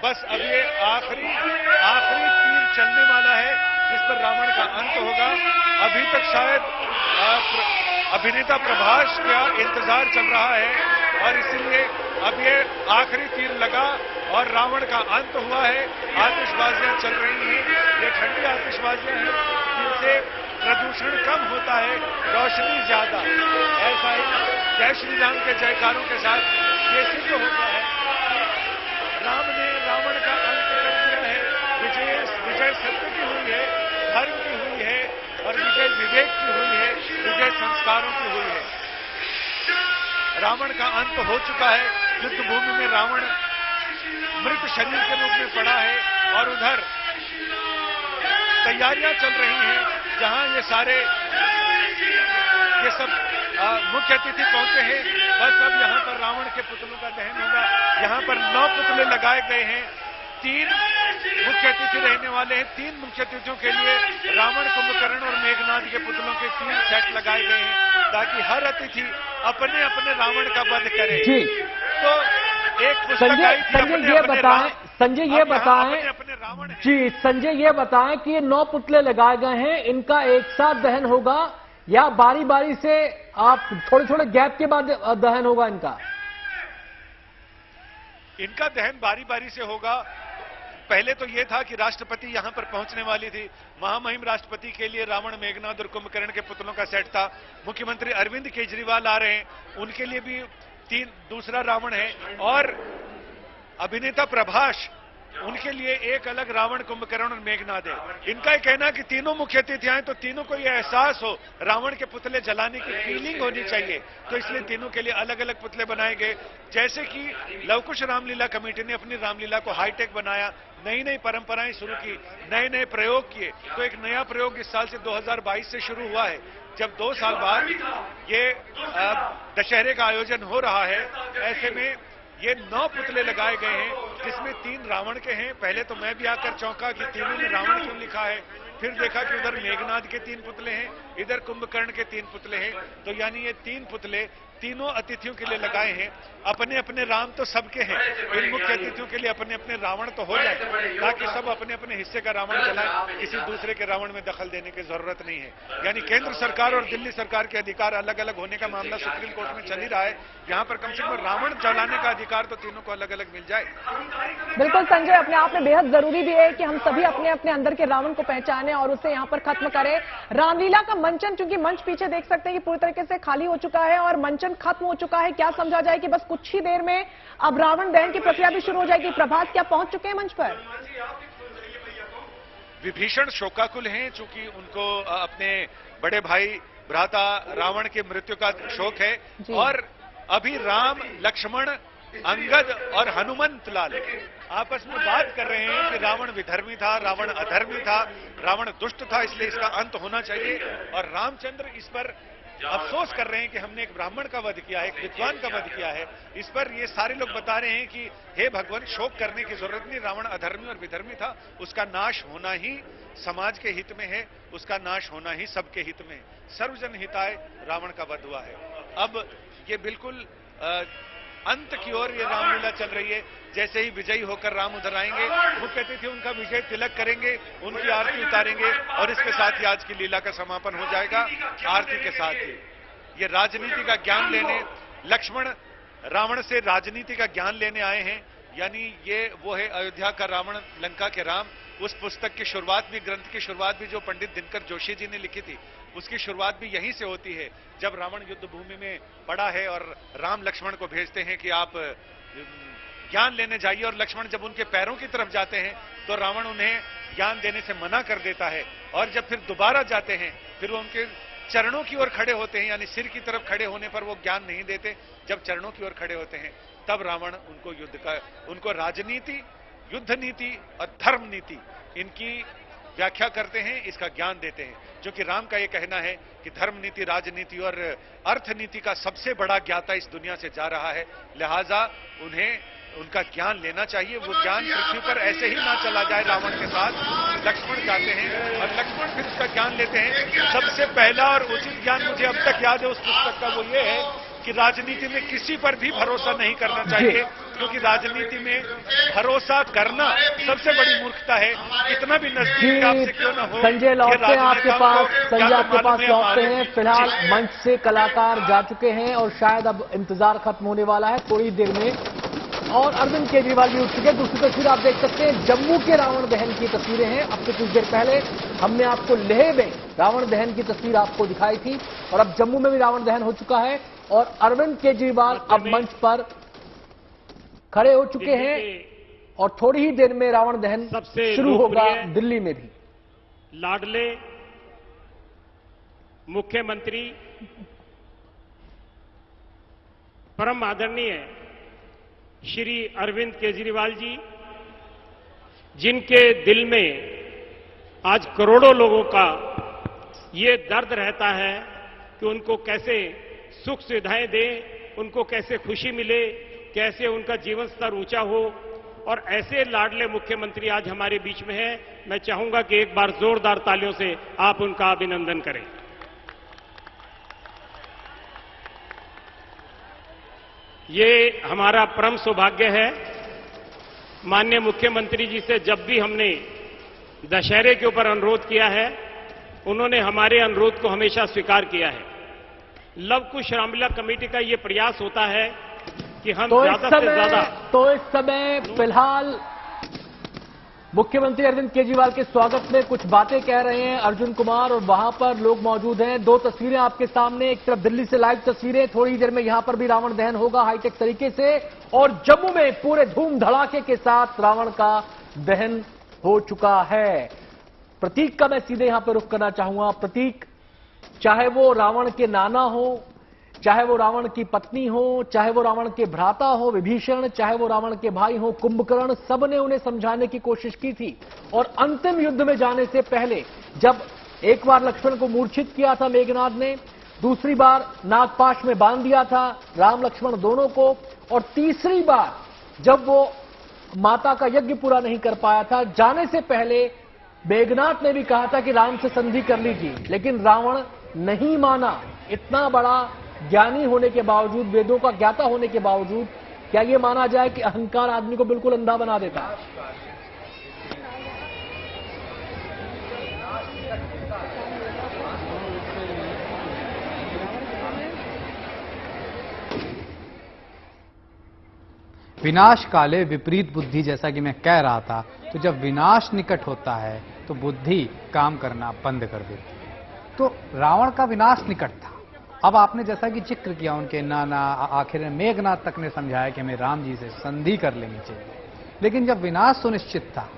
बस अब ये आखिरी तीर चलने वाला है, जिस पर रावण का अंत होगा। अभी तक शायद अभिनेता प्रभास का इंतजार चल रहा है और इसीलिए अब ये आखिरी तीर लगा और रावण का अंत हुआ है। आतिशबाजियां चल रही हैं, ये ठंडी आतिशबाजियां हैं जिनसे प्रदूषण कम होता है, रोशनी ज्यादा। ऐसा ही जय श्री राम के जयकारों के साथ ये सिद्ध होता है, राम ने रावण का अंत कर दिया है। विजय सत्य की हुई है, धर्म की हुई है और विजय विवेक की हुई है, विजय संस्कारों की हुई है। रावण का अंत हो चुका है, युद्ध भूमि में रावण मृत शरीर के रूप में पड़ा है और उधर तैयारियां चल रही हैं, जहां ये सब मुख्य अतिथि पहुंचे हैं। बस अब यहां पर रावण के पुतलों का दहन होगा। यहां पर 9 पुतले लगाए गए हैं, 3 मुख्य अतिथि रहने वाले हैं। 3 मुख्य अतिथियों के लिए रावण, कुंभकर्ण और मेघनाद के पुतलों के 3 सेट लगाए गए हैं, ताकि हर अतिथि अपने अपने रावण का वध करे। तो एक पुस्तक आई थी, संजय ये बताएं जी, संजय ये बताएं कि ये 9 पुतले लगाए गए हैं, इनका एक साथ दहन होगा या बारी बारी से आप थोड़े थोड़े गैप के बाद दहन होगा इनका दहन बारी बारी से होगा। पहले तो यह था कि राष्ट्रपति यहां पर पहुंचने वाली थी, महामहिम राष्ट्रपति के लिए रावण, मेघनाद और कुंभकर्ण के पुतलों का सेट था। मुख्यमंत्री अरविंद केजरीवाल आ रहे हैं, उनके लिए भी दूसरा रावण है और अभिनेता प्रभास, उनके लिए एक अलग रावण, कुंभकर्ण और मेघनाद है। इनका यह कहना कि तीनों मुख्य अतिथि आए तो तीनों को यह एहसास हो, रावण के पुतले जलाने की फीलिंग होनी चाहिए, तो इसलिए तीनों के लिए अलग अलग पुतले बनाए गए। जैसे कि लवकुश रामलीला कमेटी ने अपनी रामलीला को हाईटेक बनाया, नई नई परंपराएं शुरू की, नए नए प्रयोग किए। तो एक नया प्रयोग इस साल से 2022 से शुरू हुआ है, जब 2 साल बाद ये दशहरे का आयोजन हो रहा है। ऐसे में ये 9 पुतले लगाए गए हैं, जिसमें 3 रावण के हैं। पहले तो मैं भी आकर चौंका कि तीनों में रावण क्यों लिखा है, फिर देखा कि उधर मेघनाद के 3 पुतले हैं, इधर कुंभकर्ण के 3 पुतले हैं। तो यानी ये 3 पुतले तीनों अतिथियों के लिए लगाए हैं। अपने अपने राम तो सबके हैं, इन मुख्य अतिथियों के लिए अपने अपने रावण तो हो जाए, ताकि सब अपने अपने हिस्से का रावण जलाएं, किसी दूसरे के रावण में दखल देने की जरूरत नहीं है। यानी केंद्र सरकार और दिल्ली सरकार के अधिकार अलग अलग होने का मामला सुप्रीम कोर्ट में चल ही रहा है, यहाँ पर कम से कम रावण जलाने का अधिकार तो तीनों को अलग अलग मिल जाए। बिल्कुल संजय, अपने आप में बेहद जरूरी भी है कि हम सभी अपने अपने अंदर के रावण को पहचाने और उसे यहाँ पर खत्म करें। रामलीला का मंचन, चूंकि मंच पीछे देख सकते हैं कि पूरी तरीके से खाली हो चुका है और मंचन खत्म हो चुका है, क्या समझा जाए कि बस कुछ ही देर में अब रावण दहन की प्रक्रिया भी शुरू हो जाएगी। प्रभास क्या पहुंच चुके हैं मंच पर? विभीषण शोकाकुल हैं, चूंकि उनको अपने बड़े भाई भ्राता रावण की मृत्यु का शोक है और अभी राम, लक्ष्मण, अंगद और हनुमंत लाल आपस में बात कर रहे हैं कि रावण विधर्मी था, रावण अधर्मी था, रावण दुष्ट था, इसलिए इसका अंत होना चाहिए। और रामचंद्र इस पर अफसोस कर रहे हैं कि हमने एक ब्राह्मण का वध किया है, एक विद्वान का वध किया है। इस पर ये सारे लोग बता रहे हैं कि हे भगवान, शोक करने की जरूरत नहीं, रावण अधर्मी और विधर्मी था, उसका नाश होना ही समाज के हित में है, उसका नाश होना ही सबके हित में। सर्वजन हिताय रावण का वध हुआ है। अब ये बिल्कुल अंत की ओर ये रामलीला चल रही है। जैसे ही विजयी होकर राम उधर आएंगे, मुख्य अतिथि उनका विजय तिलक करेंगे, उनकी आरती उतारेंगे और इसके साथ ही आज की लीला का समापन हो जाएगा। आरती के साथ ही ये राजनीति का ज्ञान लेने लक्ष्मण रावण से राजनीति का ज्ञान लेने आए हैं। यानी ये वो है अयोध्या का रावण, लंका के राम। उस पुस्तक की शुरुआत भी, ग्रंथ की शुरुआत भी जो पंडित दिनकर जोशी जी ने लिखी थी, उसकी शुरुआत भी यहीं से होती है। जब रावण युद्ध भूमि में पड़ा है और राम लक्ष्मण को भेजते हैं कि आप ज्ञान लेने जाइए, और लक्ष्मण जब उनके पैरों की तरफ जाते हैं तो रावण उन्हें ज्ञान देने से मना कर देता है। और जब फिर दोबारा जाते हैं, फिर वो उनके चरणों की ओर खड़े होते हैं, यानी सिर की तरफ खड़े होने पर वो ज्ञान नहीं देते। जब चरणों की ओर खड़े होते हैं तब रावण उनको राजनीति, युद्ध नीति और धर्म नीति इनकी व्याख्या करते हैं, इसका ज्ञान देते हैं। जो कि राम का ये कहना है कि धर्म नीति, राजनीति और अर्थनीति का सबसे बड़ा ज्ञाता इस दुनिया से जा रहा है, लिहाजा उन्हें उनका ज्ञान लेना चाहिए। वो ज्ञान पृथ्वी पर ऐसे ही ना चला जाए रावण के साथ। लक्ष्मण जाते हैं और लक्ष्मण फिर उसका ज्ञान लेते हैं। सबसे पहला और उचित ज्ञान मुझे अब तक याद है उस पुस्तक का, वो ये है कि राजनीति में किसी पर भी भरोसा नहीं करना चाहिए, क्योंकि राजनीति में भरोसा करना सबसे बड़ी मूर्खता है। कितना भी नजदीक आपसे क्यों न हो। संजय लौटते हैं आपके पास, संजय आपके पास लौटते हैं। फिलहाल मंच से कलाकार जा चुके हैं और शायद अब इंतजार खत्म होने वाला है थोड़ी देर में, और अरविंद केजरीवाल भी उठ चुके हैं। दूसरी तस्वीर आप देख सकते हैं, जम्मू के रावण दहन की तस्वीरें हैं। अब से कुछ देर पहले हमने आपको लेह में रावण दहन की तस्वीर आपको दिखाई थी, और अब जम्मू में भी रावण दहन हो चुका है और अरविंद केजरीवाल अब मंच पर खड़े हो चुके हैं और थोड़ी ही देर में रावण दहन शुरू होगा दिल्ली में भी। लाडले मुख्यमंत्री परम आदरणीय श्री अरविंद केजरीवाल जी, जिनके दिल में आज करोड़ों लोगों का ये दर्द रहता है कि उनको कैसे सुख सुविधाएं दें, उनको कैसे खुशी मिले, कैसे उनका जीवन स्तर ऊंचा हो, और ऐसे लाडले मुख्यमंत्री आज हमारे बीच में हैं। मैं चाहूंगा कि एक बार जोरदार तालियों से आप उनका अभिनंदन करें। ये हमारा परम सौभाग्य है। माननीय मुख्यमंत्री जी से जब भी हमने दशहरे के ऊपर अनुरोध किया है, उन्होंने हमारे अनुरोध को हमेशा स्वीकार किया है। लव कुश रामलीला कमेटी का ये प्रयास होता है कि हम ज्यादा से ज्यादा इस समय फिलहाल मुख्यमंत्री अरविंद केजरीवाल के स्वागत में कुछ बातें कह रहे हैं अर्जुन कुमार, और वहां पर लोग मौजूद हैं। दो तस्वीरें आपके सामने, एक तरफ दिल्ली से लाइव तस्वीरें, थोड़ी देर में यहां पर भी रावण दहन होगा हाईटेक तरीके से, और जम्मू में पूरे धूम धड़ाके के साथ रावण का दहन हो चुका है। प्रतीक का मैं सीधे यहां पर रुख करना चाहूंगा। प्रतीक, चाहे वो रावण के नाना हो, चाहे वो रावण की पत्नी हो, चाहे वो रावण के भ्राता हो विभीषण, चाहे वो रावण के भाई हो कुंभकर्ण, सबने उन्हें समझाने की कोशिश की थी। और अंतिम युद्ध में जाने से पहले जब एक बार लक्ष्मण को मूर्छित किया था मेघनाद ने, दूसरी बार नागपाश में बांध दिया था राम लक्ष्मण दोनों को, और तीसरी बार जब वो माता का यज्ञ पूरा नहीं कर पाया था, जाने से पहले मेघनाद ने भी कहा था कि राम से संधि कर लीजिए, लेकिन रावण नहीं माना। इतना बड़ा ज्ञानी होने के बावजूद, वेदों का ज्ञाता होने के बावजूद, क्या यह माना जाए कि अहंकार आदमी को बिल्कुल अंधा बना देता है? विनाश काले विपरीत बुद्धि, जैसा कि मैं कह रहा था, तो जब विनाश निकट होता है तो बुद्धि काम करना बंद कर देती है। तो रावण का विनाश निकट था। अब आपने जैसा कि जिक्र किया उनके नाना, आखिर में मेघनाद तक ने समझाया कि हमें राम जी से संधि कर लेनी चाहिए, लेकिन जब विनाश सुनिश्चित था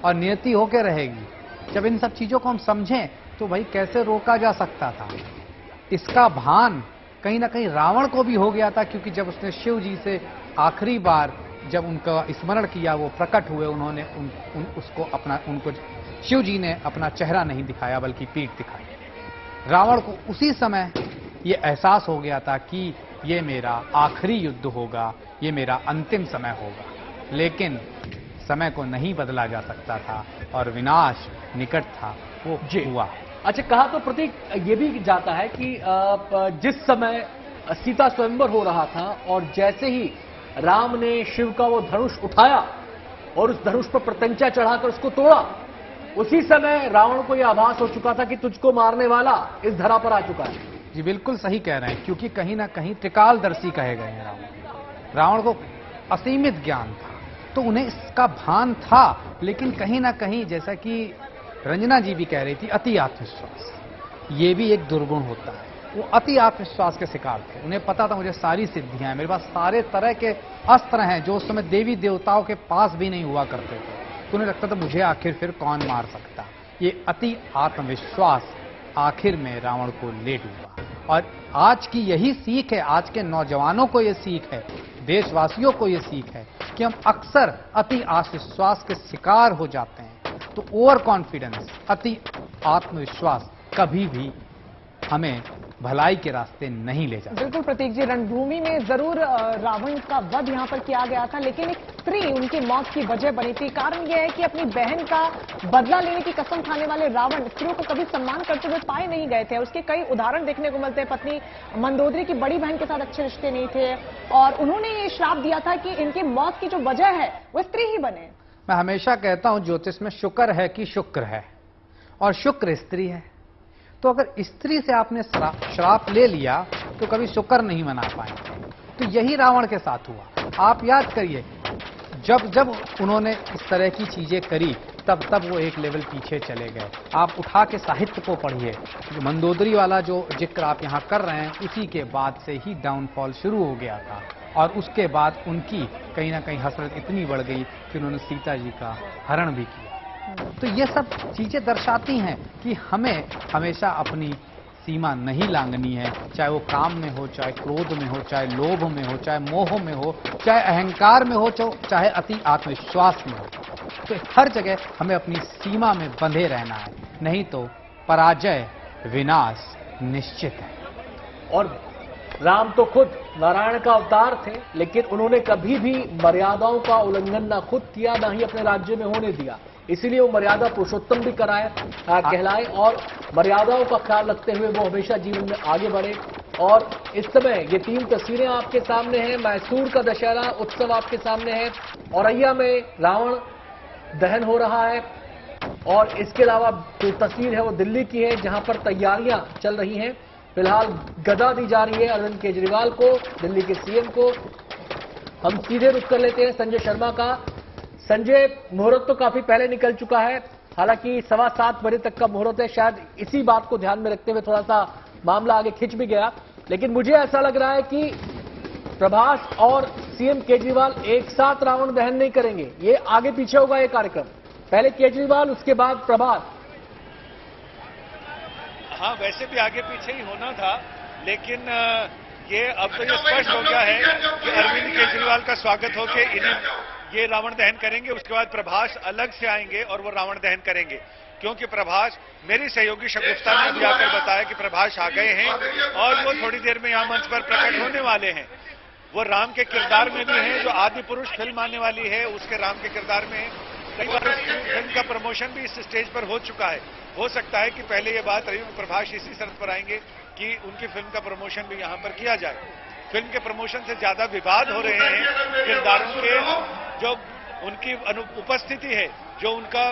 और नियति होकर रहेगी, जब इन सब चीजों को हम समझें तो भाई कैसे रोका जा सकता था। इसका भान कहीं ना कहीं रावण को भी हो गया था, क्योंकि जब उसने शिव जी से आखिरी बार जब उनका स्मरण किया, वो प्रकट हुए, उन्होंने उनको शिव जी ने अपना चेहरा नहीं दिखाया बल्कि पीठ दिखाई। रावण को उसी समय ये एहसास हो गया था कि ये मेरा आखिरी युद्ध होगा, ये मेरा अंतिम समय होगा, लेकिन समय को नहीं बदला जा सकता था और विनाश निकट था, वो हुआ। अच्छा, कहा तो प्रतीक ये भी जाता है कि जिस समय सीता स्वयंवर हो रहा था और जैसे ही राम ने शिव का वो धनुष उठाया और उस धनुष पर प्रत्यंचा चढ़ाकर उसको तोड़ा, उसी समय रावण को यह आभास हो चुका था कि तुझको मारने वाला इस धरा पर आ चुका है। जी बिल्कुल सही कह रहे हैं, क्योंकि कहीं ना कहीं त्रिकालदर्शी कहे गए हैं रावण को असीमित ज्ञान था, तो उन्हें इसका भान था, लेकिन कहीं ना कहीं जैसा कि रंजना जी भी कह रही थी, अति आत्मविश्वास ये भी एक दुर्गुण होता है। वो अति आत्मविश्वास के शिकार थे, उन्हें पता था मुझे सारी सिद्धियां हैं, मेरे पास सारे तरह के अस्त्र हैं जो उस समय देवी देवताओं के पास भी नहीं हुआ करते थे, तो उन्हें लगता था मुझे आखिर फिर कौन मार सकता। ये अति आत्मविश्वास आखिर में रावण को ले डूबा। और आज की यही सीख है, आज के नौजवानों को यह सीख है, देशवासियों को यह सीख है कि हम अक्सर अति आत्मविश्वास के शिकार हो जाते हैं। तो ओवर कॉन्फिडेंस, अति आत्मविश्वास कभी भी हमें भलाई के रास्ते नहीं ले जाता। बिल्कुल प्रतीक जी, रणभूमि में जरूर रावण का वध यहां पर किया गया था, लेकिन एक स्त्री उनकी मौत की वजह बनी थी। कारण यह है कि अपनी बहन का बदला लेने की कसम खाने वाले रावण स्त्रियों को कभी सम्मान करते हुए पाए नहीं गए थे। उसके कई उदाहरण देखने को मिलते हैं। पत्नी मंदोदरी की बड़ी बहन के साथ अच्छे रिश्ते नहीं थे और उन्होंने ये श्राप दिया था कि इनकी मौत की जो वजह है वो स्त्री ही बने। मैं हमेशा कहता हूं ज्योतिष में शुक्र है कि शुक्र है और शुक्र स्त्री है, तो अगर स्त्री से आपने श्राप ले लिया तो कभी शुक्र नहीं मना पाएंगे। तो यही रावण के साथ हुआ। आप याद करिए, जब जब उन्होंने इस तरह की चीजें करी तब तब वो एक लेवल पीछे चले गए। आप उठा के साहित्य को पढ़िए, मंदोदरी वाला जो जिक्र आप यहाँ कर रहे हैं, उसी के बाद से ही डाउनफॉल शुरू हो गया था और उसके बाद उनकी कहीं ना कहीं हसरत इतनी बढ़ गई कि उन्होंने सीता जी का हरण भी किया। तो ये सब चीजें दर्शाती हैं कि हमें हमेशा अपनी सीमा नहीं लांघनी है, चाहे वो काम में हो, चाहे क्रोध में हो, चाहे लोभ में हो, चाहे मोह में हो, चाहे अहंकार में हो, चाहे अति आत्मविश्वास में हो। तो हर जगह हमें अपनी सीमा में बंधे रहना है, नहीं तो पराजय विनाश निश्चित है। और राम तो खुद नारायण का अवतार थे, लेकिन उन्होंने कभी भी मर्यादाओं का उल्लंघन ना खुद किया, ना ही अपने राज्य में होने दिया। इसीलिए वो मर्यादा पुरुषोत्तम भी कहलाए और मर्यादाओं का ख्याल रखते हुए वो हमेशा जीवन में आगे बढ़े। और इस समय ये 3 तस्वीरें आपके सामने हैं। मैसूर का दशहरा उत्सव आपके सामने है, औरैया में रावण दहन हो रहा है और इसके अलावा जो तस्वीर है वो दिल्ली की है, जहां पर तैयारियां चल रही हैं। फिलहाल गदा दी जा रही है अरविंद केजरीवाल को, दिल्ली के सीएम को। हम सीधे रुख कर लेते हैं संजय शर्मा का। संजय, मुहूर्त तो काफी पहले निकल चुका है, हालांकि 7:15 बजे तक का मुहूर्त है। शायद इसी बात को ध्यान में रखते हुए थोड़ा सा मामला आगे खिंच भी गया, लेकिन मुझे ऐसा लग रहा है कि प्रभास और सीएम केजरीवाल एक साथ रावण दहन नहीं करेंगे। ये आगे पीछे होगा ये कार्यक्रम, पहले केजरीवाल उसके बाद प्रभास। हाँ, वैसे भी आगे पीछे ही होना था, लेकिन ये अब तो ये स्पष्ट हो गया है कि अरविंद केजरीवाल का स्वागत होके इन्हें ये रावण दहन करेंगे। उसके बाद प्रभास अलग से आएंगे और वो रावण दहन करेंगे, क्योंकि प्रभास, मेरी सहयोगी शगुफ्ता ने अभी आकर बताया कि प्रभास आ गए हैं और वो थोड़ी देर में यहाँ मंच पर प्रकट होने वाले हैं। वो राम के किरदार में भी हैं, जो आदि पुरुष फिल्म आने वाली है उसके राम के किरदार में है। कई बार फिल्म का प्रमोशन भी इस स्टेज पर हो चुका है। हो सकता है कि पहले ये बात रही कि प्रभास इसी शर्त पर आएंगे कि उनकी फिल्म का प्रमोशन भी यहाँ पर किया जाए। फिल्म के प्रमोशन से ज्यादा विवाद हो रहे हैं किरदारों के, जो उनकी उपस्थिति है, जो उनका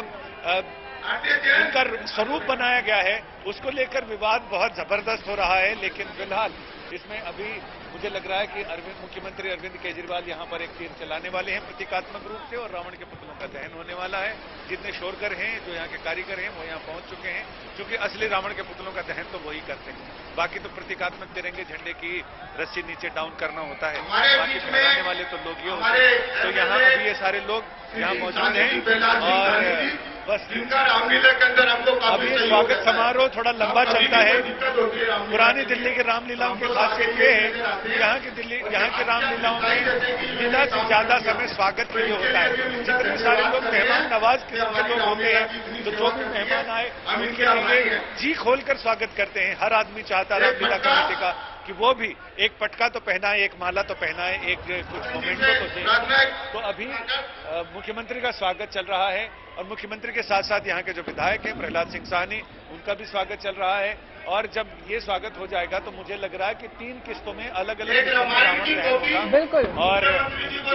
स्वरूप बनाया गया है, उसको लेकर विवाद बहुत जबरदस्त हो रहा है। लेकिन फिलहाल इसमें अभी मुझे लग रहा है कि मुख्यमंत्री अरविंद केजरीवाल यहां पर एक तीर चलाने वाले हैं प्रतीकात्मक रूप से, और रावण के पुतलों का दहन होने वाला है। जितने शोरगर हैं, जो यहाँ के कारीगर हैं, वो यहाँ पहुंच चुके हैं, क्योंकि असली रावण के पुतलों का दहन तो वही करते हैं। बाकी तो प्रतीकात्मक तिरंगे झंडे की रस्सी नीचे डाउन करना होता है, बाकी फहराने वाले तो लोग ये होते हैं। तो यहाँ अभी ये सारे लोग यहाँ मौजूद हैं और बस रामलीला के अंदर हम लोग अभी स्वागत समारोह थोड़ा लंबा चलता है। पुरानी दिल्ली की रामलीलाओं की खासियत ये है कि यहाँ की रामलीलाओं में लीला से ज्यादा समय स्वागत के लिए होता है। जितने सारे लोग मेहमान नवाज किस्म के लोग होते हैं, तो जो भी मेहमान आए उनके लिए जी खोलकर स्वागत करते हैं। हर आदमी चाहता है रामलीला कमेटी का कि वो भी एक पटका तो पहनाए, एक माला तो पहनाए, एक कुछ मोमेंटो तो दे। तो अभी मुख्यमंत्री का स्वागत चल रहा है और मुख्यमंत्री के साथ साथ यहाँ के जो विधायक हैं प्रहलाद सिंह साहनी, उनका भी स्वागत चल रहा है। और जब ये स्वागत हो जाएगा तो मुझे लग रहा है कि 3 किस्तों में अलग-अलग रावण दहन होगा। बिल्कुल। और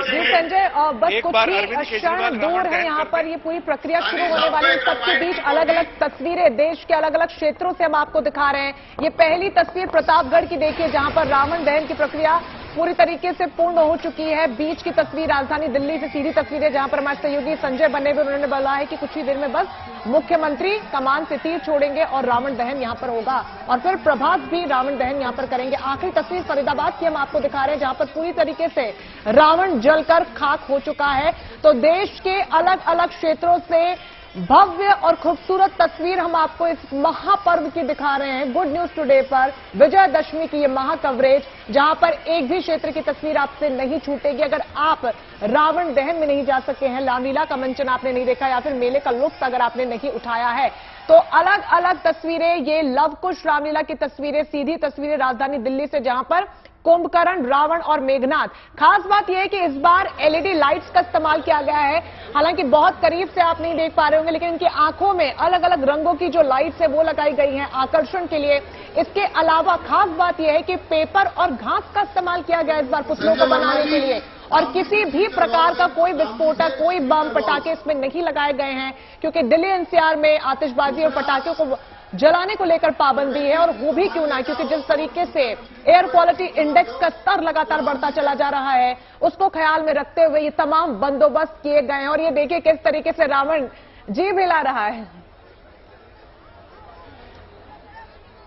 जी संजय, बस कुछ ही क्षण दूर है यहाँ पर ये पूरी प्रक्रिया शुरू होने वाली है। सबके बीच अलग अलग तस्वीरें देश के अलग अलग क्षेत्रों से हम आपको दिखा रहे हैं। ये पहली तस्वीर प्रतापगढ़ की देखिए, जहां पर रावण दहन की प्रक्रिया पूरी तरीके से पूर्ण हो चुकी है। बीच की तस्वीर राजधानी दिल्ली से सीधी तस्वीर है, जहां पर हमारे सहयोगी संजय बने हुए, उन्होंने बोला है कि कुछ ही देर में बस मुख्यमंत्री कमान से तीर छोड़ेंगे और रावण दहन यहां पर होगा और फिर प्रभात भी रावण दहन यहां पर करेंगे। आखिरी तस्वीर फरीदाबाद की हम आपको दिखा रहे हैं, जहां पर पूरी तरीके से रावण जलकर खाक हो चुका है। तो देश के अलग अलग क्षेत्रों से भव्य और खूबसूरत तस्वीर हम आपको इस महापर्व की दिखा रहे हैं गुड न्यूज टुडे पर। विजयदशमी की ये महाकवरेज, जहां पर एक भी क्षेत्र की तस्वीर आपसे नहीं छूटेगी। अगर आप रावण दहन में नहीं जा सके हैं, रामलीला का मंचन आपने नहीं देखा या फिर मेले का लुत्फ अगर आपने नहीं उठाया है, तो अलग अलग तस्वीरें, ये लव कुश रामलीला की तस्वीरें, सीधी तस्वीरें राजधानी दिल्ली से, जहां पर कुंभकर्ण, रावण और मेघनाथ। खास बात यह है कि इस बार एलईडी लाइट्स का इस्तेमाल किया गया है। हालांकि बहुत करीब से आप नहीं देख पा रहे होंगे, लेकिन इनकी आंखों में अलग अलग रंगों की जो लाइट्स है वो लगाई गई हैं आकर्षण के लिए। इसके अलावा खास बात यह है कि पेपर और घास का इस्तेमाल किया गया इस बार पुतलों को बनाने के लिए, और किसी भी प्रकार का कोई विस्फोटक, कोई बम पटाखे इसमें नहीं लगाए गए हैं, क्योंकि दिल्ली एनसीआर में आतिशबाजी और पटाखों को जलाने को लेकर पाबंदी है। और वो भी क्यों ना, क्योंकि जिस तरीके से एयर क्वालिटी इंडेक्स का स्तर लगातार बढ़ता चला जा रहा है, उसको ख्याल में रखते हुए ये तमाम बंदोबस्त किए गए हैं। और ये देखिए किस तरीके से रावण जी हिला रहा है।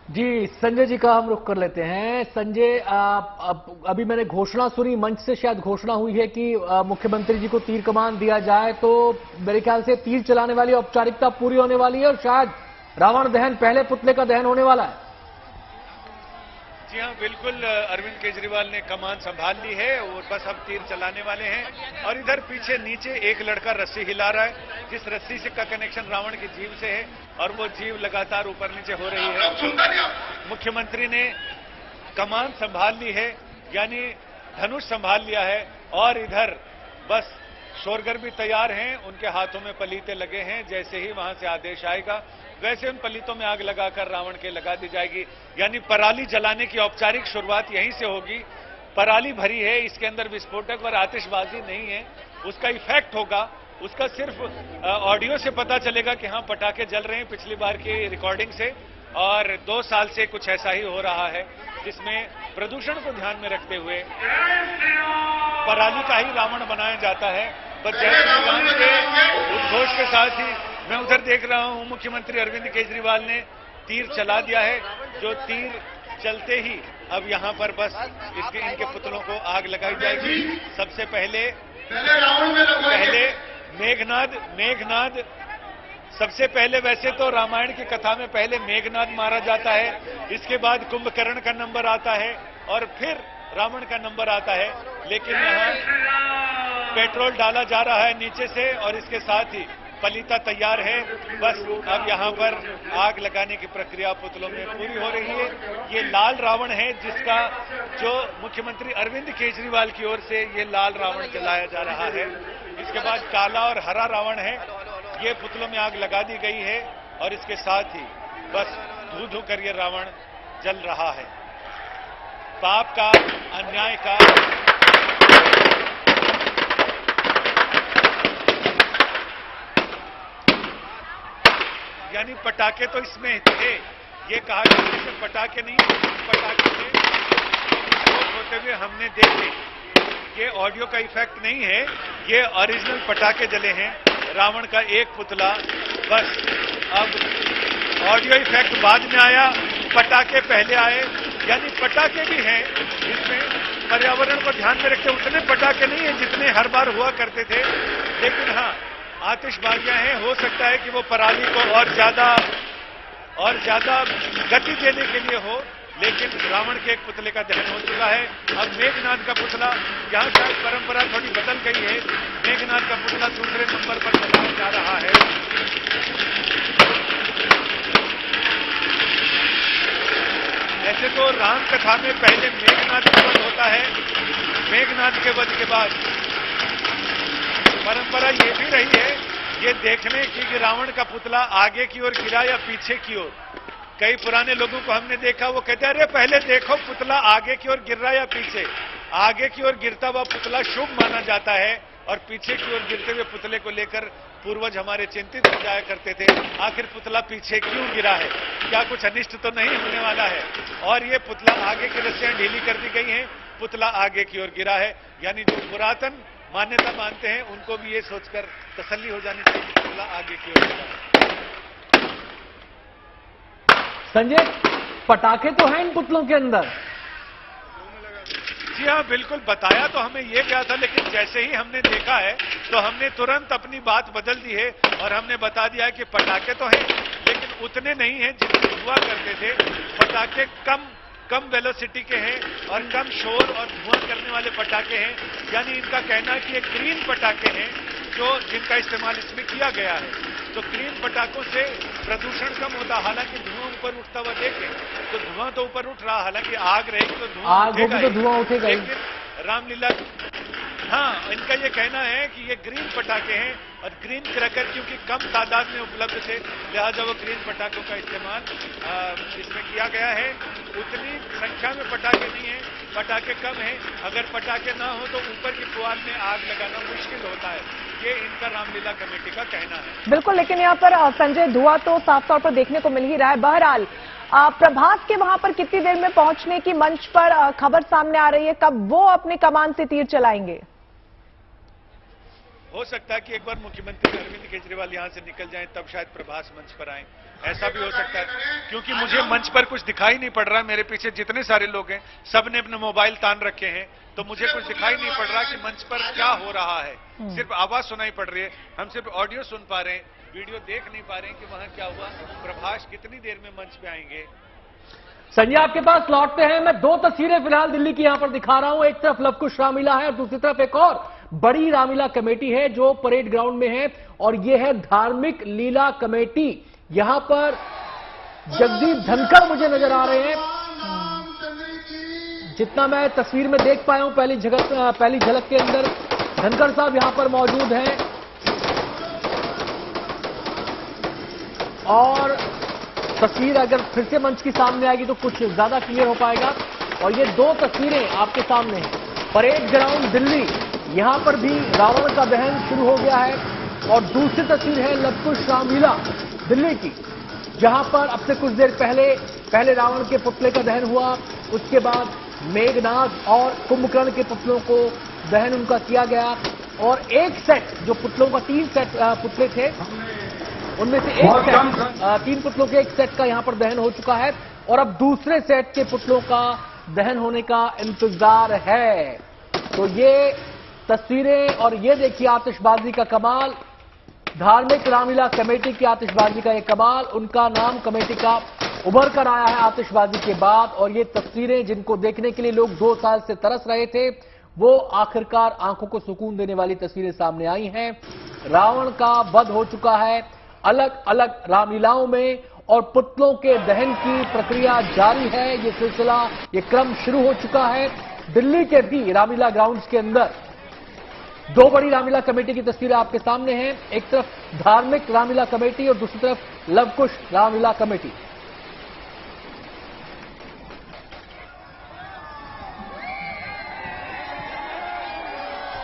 जी संजय जी का हम रुख कर लेते हैं। संजय, अभी मैंने घोषणा सुनी, मंच से शायद घोषणा हुई है कि मुख्यमंत्री जी को तीर कमान दिया जाए, तो मेरे ख्याल से तीर चलाने वाली औपचारिकता पूरी होने वाली है और शायद रावण दहन, पहले पुतले का दहन होने वाला है। जी हाँ, बिल्कुल। अरविंद केजरीवाल ने कमान संभाल ली है और बस अब तीर चलाने वाले हैं। और इधर पीछे नीचे एक लड़का रस्सी हिला रहा है, जिस रस्सी से का कनेक्शन रावण की जीभ से है और वो जीभ लगातार ऊपर नीचे हो रही है। मुख्यमंत्री ने कमान संभाल ली है, यानी धनुष संभाल लिया है, और इधर बस शोरगर भी तैयार हैं, उनके हाथों में पलीते लगे हैं। जैसे ही वहां से आदेश आएगा वैसे उन पलीतों में आग लगाकर रावण के लगा दी जाएगी। यानी पराली जलाने की औपचारिक शुरुआत यहीं से होगी। पराली भरी है, इसके अंदर विस्फोटक और आतिशबाजी नहीं है, उसका इफेक्ट होगा। उसका सिर्फ ऑडियो से पता चलेगा कि हाँ पटाखे जल रहे हैं, पिछली बार की रिकॉर्डिंग से। और 2 साल से कुछ ऐसा ही हो रहा है, जिसमें प्रदूषण को ध्यान में रखते हुए पराली का ही रावण बनाया जाता है। बस जय श्री राम के उद्घोष के साथ ही मैं उधर देख रहा हूं, मुख्यमंत्री अरविंद केजरीवाल ने तीर चला दिया है। जो तीर चलते ही अब यहां पर बस इनके पुतलों को आग लगाई जाएगी। सबसे पहले मेघनाद सबसे पहले, वैसे तो रामायण की कथा में पहले मेघनाद मारा जाता है, इसके बाद कुंभकर्ण का नंबर आता है और फिर रावण का नंबर आता है। लेकिन यहाँ पेट्रोल डाला जा रहा है नीचे से और इसके साथ ही पलीता तैयार है। बस अब यहाँ पर आग लगाने की प्रक्रिया पुतलों में पूरी हो रही है। ये लाल रावण है, जिसका जो मुख्यमंत्री अरविंद केजरीवाल की ओर से ये लाल रावण जलाया जा रहा है। इसके बाद काला और हरा रावण है, ये पुतलों में आग लगा दी गई है और इसके साथ ही बस धू धू कर ये रावण जल रहा है। पाप का, अन्याय का, यानी पटाखे तो इसमें थे, ये कहा कि इसमें पटाखे नहीं, पटाखे थे होते हुए हमने देखे। ये ऑडियो का इफेक्ट नहीं है, ये ओरिजिनल पटाखे जले हैं। रावण का एक पुतला, बस अब ऑडियो इफेक्ट बाद में आया, पटाखे पहले आए। यानी पटाखे भी हैं इसमें, पर्यावरण को ध्यान में रखते उतने पटाखे नहीं है जितने हर बार हुआ करते थे, लेकिन हाँ आतिशबाजियां हैं। हो सकता है कि वो पराली को और ज्यादा गति देने के लिए हो, लेकिन रावण के एक पुतले का दहन हो चुका है। अब मेघनाद का पुतला, यहाँ शायद परंपरा थोड़ी बदल गई है, मेघनाद का पुतला दूसरे नंबर पर चलाया जा रहा है। ऐसे तो राम कथा में पहले मेघनाद का वध होता है, मेघनाद के वध के बाद परंपरा ये भी रही है ये देखने की कि रावण का पुतला आगे की ओर गिरा या पीछे की ओर। कई पुराने लोगों को हमने देखा, वो कहते हैं अरे पहले देखो पुतला आगे की ओर गिर रहा या पीछे। आगे की ओर गिरता हुआ पुतला शुभ माना जाता है और पीछे की ओर गिरते हुए पुतले को लेकर पूर्वज हमारे चिंतित हो जाया करते थे, आखिर पुतला पीछे क्यों गिरा है, क्या कुछ अनिष्ट तो नहीं होने वाला है। और ये पुतला आगे की रस्सियां ढीली कर दी गई हैं, पुतला आगे की ओर गिरा है। यानी जो पुरातन मान्यता मानते हैं उनको भी ये सोचकर तसल्ली हो जानी चाहिए कि पुतला आगे की ओर गिरा है। संजय, पटाखे तो हैं इन पुतलों के अंदर। जी हाँ, बिल्कुल बताया तो हमें ये गया था, लेकिन जैसे ही हमने देखा है तो हमने तुरंत अपनी बात बदल दी है और हमने बता दिया है कि पटाखे तो हैं लेकिन उतने नहीं हैं जितने हुआ करते थे। पटाखे कम वेलोसिटी के हैं और कम शोर और धुआं करने वाले पटाखे हैं। यानी इनका कहना है कि ये ग्रीन पटाखे हैं जिनका इस्तेमाल इसमें किया गया है। तो ग्रीन पटाखों से प्रदूषण कम होता, हालांकि धुआं ऊपर उठता हुआ देखें तो धुआं तो ऊपर उठ रहा, हालांकि आग रहेगी तो धुआं उठेगा, तो धुआं उठेगा। लेकिन रामलीला, हाँ, इनका ये कहना है कि ये ग्रीन पटाखे हैं और ग्रीन क्रैकर क्योंकि कम तादाद में उपलब्ध थे लिहाजा वो ग्रीन पटाखों का इस्तेमाल इसमें किया गया है। उतनी संख्या में पटाखे नहीं है, पटाखे कम हैं। अगर पटाखे ना हो तो ऊपर की पुआल में आग लगाना मुश्किल होता है, ये इनका रामलीला कमेटी का कहना है। बिल्कुल, लेकिन यहाँ पर संजय धुआं तो साफ तौर पर देखने को मिल ही रहा है। बहरहाल प्रभास के वहां पर कितनी देर में पहुंचने की मंच पर खबर सामने आ रही है, कब वो अपने कमान से तीर चलाएंगे? हो सकता है कि एक बार मुख्यमंत्री अरविंद केजरीवाल यहां से निकल जाएं तब शायद प्रभास मंच पर आए, ऐसा भी हो सकता है। क्योंकि मुझे मंच पर कुछ दिखाई नहीं पड़ रहा, मेरे पीछे जितने सारे लोग हैं सब ने अपने मोबाइल तान रखे हैं, तो मुझे कुछ दिखाई नहीं पड़ रहा कि मंच पर क्या हो रहा है। सिर्फ आवाज सुनाई पड़ रही है, हम सिर्फ ऑडियो सुन पा रहे हैं, वीडियो देख नहीं पा रहे हैं कि वहां क्या हुआ। प्रभास कितनी देर में मंच पे आएंगे। संजय, आपके पास लौटते हैं। मैं दो तस्वीरें फिलहाल दिल्ली की यहां पर दिखा रहा हूं। एक तरफ लवकुश रामलीला है और दूसरी तरफ एक और बड़ी रामलीला कमेटी है जो परेड ग्राउंड में है और यह है धार्मिक लीला कमेटी। यहां पर जगदीप धनखड़ मुझे नजर आ रहे हैं, जितना मैं तस्वीर में देख पाया हूं पहली झलक के अंदर धनखड़ साहब यहां पर मौजूद हैं और तस्वीर अगर फिर से मंच की सामने आएगी तो कुछ ज्यादा क्लियर हो पाएगा। और ये दो तस्वीरें आपके सामने हैं, परेड ग्राउंड दिल्ली, यहां पर भी रावण का दहन शुरू हो गया है और दूसरी तस्वीर है लवकुश रामलीला दिल्ली की, जहां पर अब से कुछ देर पहले रावण के पुतले का दहन हुआ, उसके बाद मेघनाद और कुंभकर्ण के पुतलों को दहन उनका किया गया और एक सेट जो पुतलों का 3 सेट पुतले थे उनमें से एक सेट 3 पुतलों के एक सेट का यहां पर दहन हो चुका है और अब दूसरे सेट के पुतलों का दहन होने का इंतजार है। तो ये तस्वीरें और ये देखिए आतिशबाजी का कमाल, धार्मिक रामलीला कमेटी की आतिशबाजी का ये कमाल, उनका नाम कमेटी का उभर कर आया है आतिशबाजी के बाद। और ये तस्वीरें जिनको देखने के लिए लोग 2 साल से तरस रहे थे वो आखिरकार आंखों को सुकून देने वाली तस्वीरें सामने आई हैं। रावण का वध हो चुका है अलग अलग रामलीलाओं में और पुतलों के दहन की प्रक्रिया जारी है। ये सिलसिला, ये क्रम शुरू हो चुका है। दिल्ली के भी रामलीला ग्राउंड्स के अंदर 2 बड़ी रामलीला कमेटी की तस्वीरें आपके सामने हैं, एक तरफ धार्मिक रामलीला कमेटी और दूसरी तरफ लवकुश रामलीला कमेटी।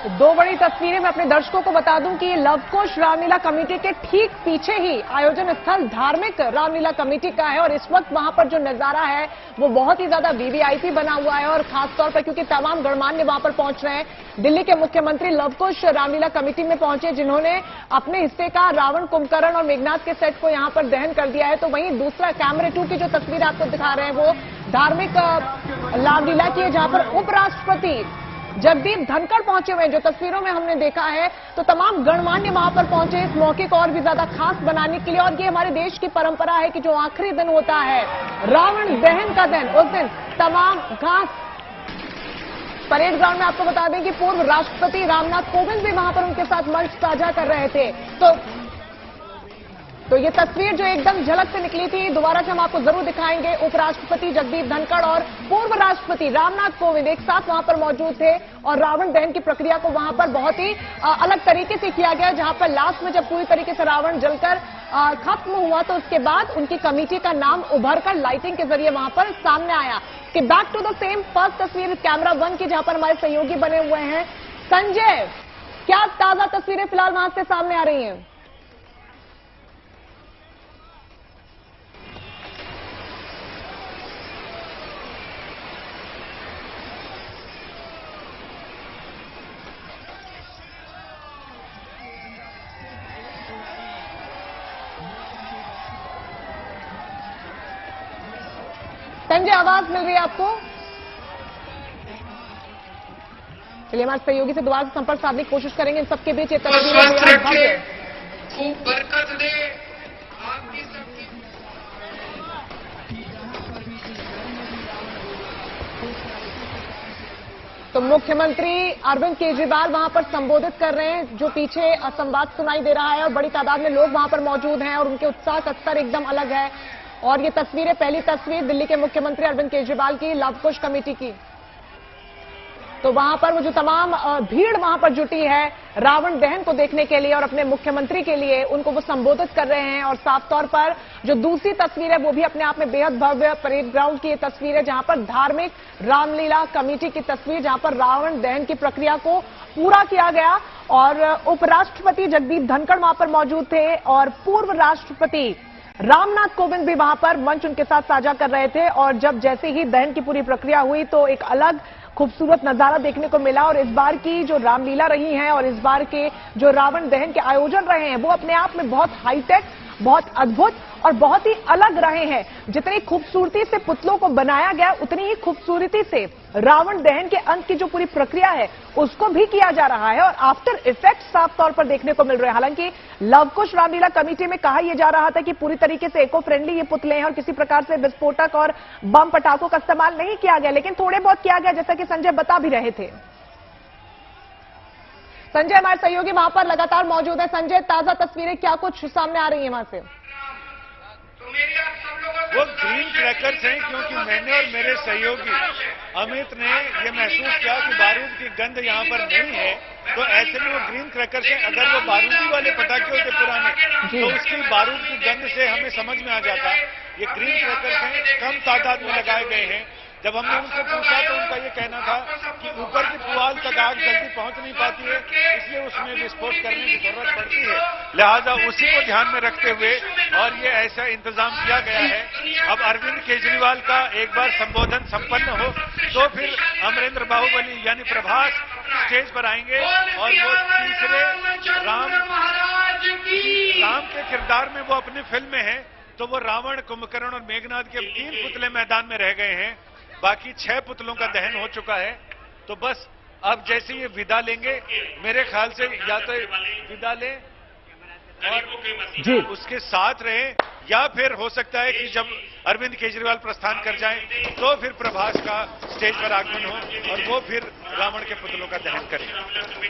दो बड़ी तस्वीरें मैं अपने दर्शकों को बता दूं कि लवकुश रामलीला कमेटी के ठीक पीछे ही आयोजन स्थल धार्मिक रामलीला कमेटी का है और इस वक्त वहां पर जो नजारा है वो बहुत ही ज्यादा वीवीआईपी बना हुआ है और खासतौर पर क्योंकि तमाम गणमान्य वहां पर पहुंच रहे हैं। दिल्ली के मुख्यमंत्री लवकुश रामलीला कमेटी में पहुंचे जिन्होंने अपने हिस्से का रावण, कुंभकर्ण और मेघनाद के सेट को यहां पर दहन कर दिया है। तो वहीं दूसरा कैमरे 2 की जो तस्वीर आपको दिखा रहे हैं वो धार्मिक रामलीला की है जहां पर उपराष्ट्रपति जगदीप धनखड़ पहुंचे हुए हैं। जो तस्वीरों में हमने देखा है तो तमाम गणमान्य वहां पर पहुंचे इस मौके को और भी ज्यादा खास बनाने के लिए। और ये हमारे देश की परंपरा है कि जो आखिरी दिन होता है रावण दहन का दिन, उस दिन तमाम घास परेड ग्राउंड में आपको बता दें कि पूर्व राष्ट्रपति रामनाथ कोविंद भी वहां पर उनके साथ मंच साझा कर रहे थे। तो तो ये तस्वीर जो एकदम झलक से निकली थी, दोबारा से हम आपको जरूर दिखाएंगे। उपराष्ट्रपति जगदीप धनखड़ और पूर्व राष्ट्रपति रामनाथ कोविंद एक साथ वहां पर मौजूद थे और रावण दहन की प्रक्रिया को वहां पर बहुत ही अलग तरीके से किया गया, जहां पर लास्ट में जब पूरी तरीके से रावण जलकर खत्म हुआ तो उसके बाद उनकी कमेटी का नाम उभरकर लाइटिंग के जरिए वहां पर सामने आया। कि back to the same first तस्वीर कैमरा 1 की, जहां पर हमारे सहयोगी बने हुए हैं संजय। क्या ताजा तस्वीरें फिलहाल वहां से सामने आ रही हैं? संजय, आवाज मिल रही है आपको? चलिए हमारे सहयोगी से दोबारा संपर्क साधने की कोशिश करेंगे। इन सबके बीच ये तस्वीर खूब बरकत दे आपकी सबकी। तो मुख्यमंत्री अरविंद केजरीवाल वहां पर संबोधित कर रहे हैं, जो पीछे संवाद सुनाई दे रहा है और बड़ी तादाद में लोग वहां पर मौजूद हैं और उनके उत्साह का स्तर एकदम अलग है। और ये तस्वीर है, पहली तस्वीर दिल्ली के मुख्यमंत्री अरविंद केजरीवाल की लव कुश कमेटी की। तो वहां पर वो जो तमाम भीड़ वहां पर जुटी है रावण दहन को देखने के लिए और अपने मुख्यमंत्री के लिए, उनको वो संबोधित कर रहे हैं। और साफ तौर पर जो दूसरी तस्वीर है वो भी अपने आप में बेहद भव्य परेड ग्राउंड की ये तस्वीर है, जहां पर धार्मिक रामलीला कमेटी की तस्वीर, जहां पर रावण दहन की प्रक्रिया को पूरा किया गया। और उपराष्ट्रपति जगदीप धनखड़ वहां पर मौजूद थे और पूर्व राष्ट्रपति रामनाथ कोविंद भी वहां पर मंच उनके साथ साझा कर रहे थे। और जब जैसे ही दहन की पूरी प्रक्रिया हुई तो एक अलग खूबसूरत नजारा देखने को मिला। और इस बार की जो रामलीला रही है और इस बार के जो रावण दहन के आयोजन रहे हैं वो अपने आप में बहुत हाईटेक, बहुत अद्भुत और बहुत ही अलग रहे हैं। जितनी खूबसूरती से पुतलों को बनाया गया, उतनी ही खूबसूरती से रावण दहन के अंत की जो पूरी प्रक्रिया है उसको भी किया जा रहा है और आफ्टर इफेक्ट साफ तौर पर देखने को मिल रहे हैं। हालांकि लवकुश रामलीला कमेटी में कहा यह जा रहा था कि पूरी तरीके से इको फ्रेंडली ये पुतले हैं और किसी प्रकार से विस्फोटक और बम पटाखों का इस्तेमाल नहीं किया गया, लेकिन थोड़े बहुत किया गया, जैसा कि संजय बता भी रहे थे। संजय हमारे सहयोगी वहां पर लगातार मौजूद है। संजय, ताजा तस्वीरें क्या कुछ सामने आ रही है वहां से? वो ग्रीन क्रैकर्स हैं, क्योंकि मैंने और मेरे सहयोगी अमित ने ये महसूस किया कि बारूद की गंध यहाँ पर नहीं है, तो ऐसे में वो ग्रीन क्रैकर्स हैं। अगर वो बारूदी वाले पटाखे होते पुराने तो उसकी बारूद की गंध से हमें समझ में आ जाता। ये ग्रीन क्रैकर्स हैं, कम तादाद में लगाए गए हैं। जब हमने उनसे पूछा तो उनका ये कहना था कि ऊपर की पुआल तक आग जल्दी पहुंच नहीं पाती है, इसलिए उसमें विस्फोट करने की जरूरत पड़ती है, लिहाजा उसी को ध्यान में रखते हुए और ये ऐसा इंतजाम किया गया है। अब अरविंद केजरीवाल का एक बार संबोधन संपन्न हो तो फिर अमरेंद्र बाहुबली यानी प्रभास स्टेज पर आएंगे और वो तीसरे राम के किरदार में वो अपनी फिल्म में है। तो वो रावण, कुंभकर्ण और मेघनाद के 3 पुतले मैदान में रह गए हैं, बाकी 6 पुतलों का दहन हो चुका है। तो बस अब जैसे ये विदा लेंगे, मेरे ख्याल से या तो विदा लें और जी उसके साथ रहे, या फिर हो सकता है कि जब अरविंद केजरीवाल प्रस्थान कर जाएं तो फिर प्रभास का स्टेज पर आगमन हो और वो फिर रावण के पुतलों का दहन करें।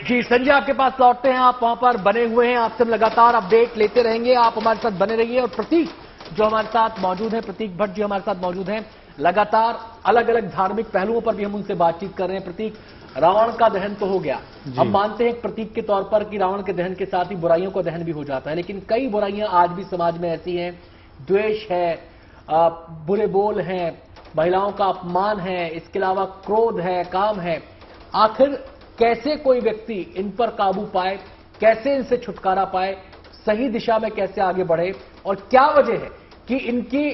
जी संजय, आपके पास लौटते हैं, आप वहां पर बने हुए हैं, आपसे लगातार अपडेट लेते रहेंगे, आप हमारे साथ बने रहिए। और प्रतीक जो हमारे साथ मौजूद है, प्रतीक भट्ट जी हमारे साथ मौजूद हैं, लगातार अलग अलग धार्मिक पहलुओं पर भी हम उनसे बातचीत कर रहे हैं। प्रतीक, रावण का दहन तो हो गया, हम मानते हैं प्रतीक के तौर पर कि रावण के दहन के साथ ही बुराइयों का दहन भी हो जाता है, लेकिन कई बुराइयां आज भी समाज में ऐसी हैं, द्वेष है, बुरे बोल हैं, महिलाओं का अपमान है, इसके अलावा क्रोध है, काम है। आखिर कैसे कोई व्यक्ति इन पर काबू पाए, कैसे इनसे छुटकारा पाए, सही दिशा में कैसे आगे बढ़े, और क्या वजह है कि इनकी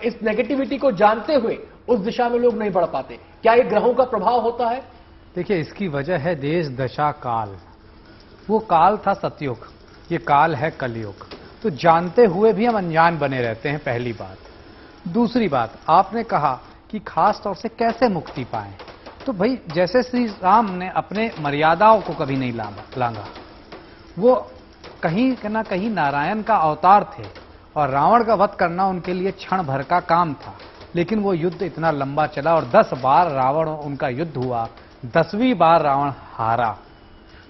इस नेगेटिविटी को जानते हुए उस दिशा में लोग नहीं बढ़ पाते? क्या ये ग्रहों का प्रभाव होता है? देखिए, इसकी वजह है देश दशा काल। वो काल था सतयुग, ये काल है कलयुग। तो जानते हुए भी हम अनजान बने रहते हैं, पहली बात। दूसरी बात, आपने कहा कि खास तौर से कैसे मुक्ति पाएं, तो भाई जैसे श्री राम ने अपने मर्यादाओं को कभी नहीं लांघा, वो कहीं ना कहीं नारायण का अवतार थे और रावण का वध करना उनके लिए क्षण भर का काम था। लेकिन वो युद्ध इतना लंबा चला और 10 बार रावण उनका युद्ध हुआ, 10वीं बार रावण हारा।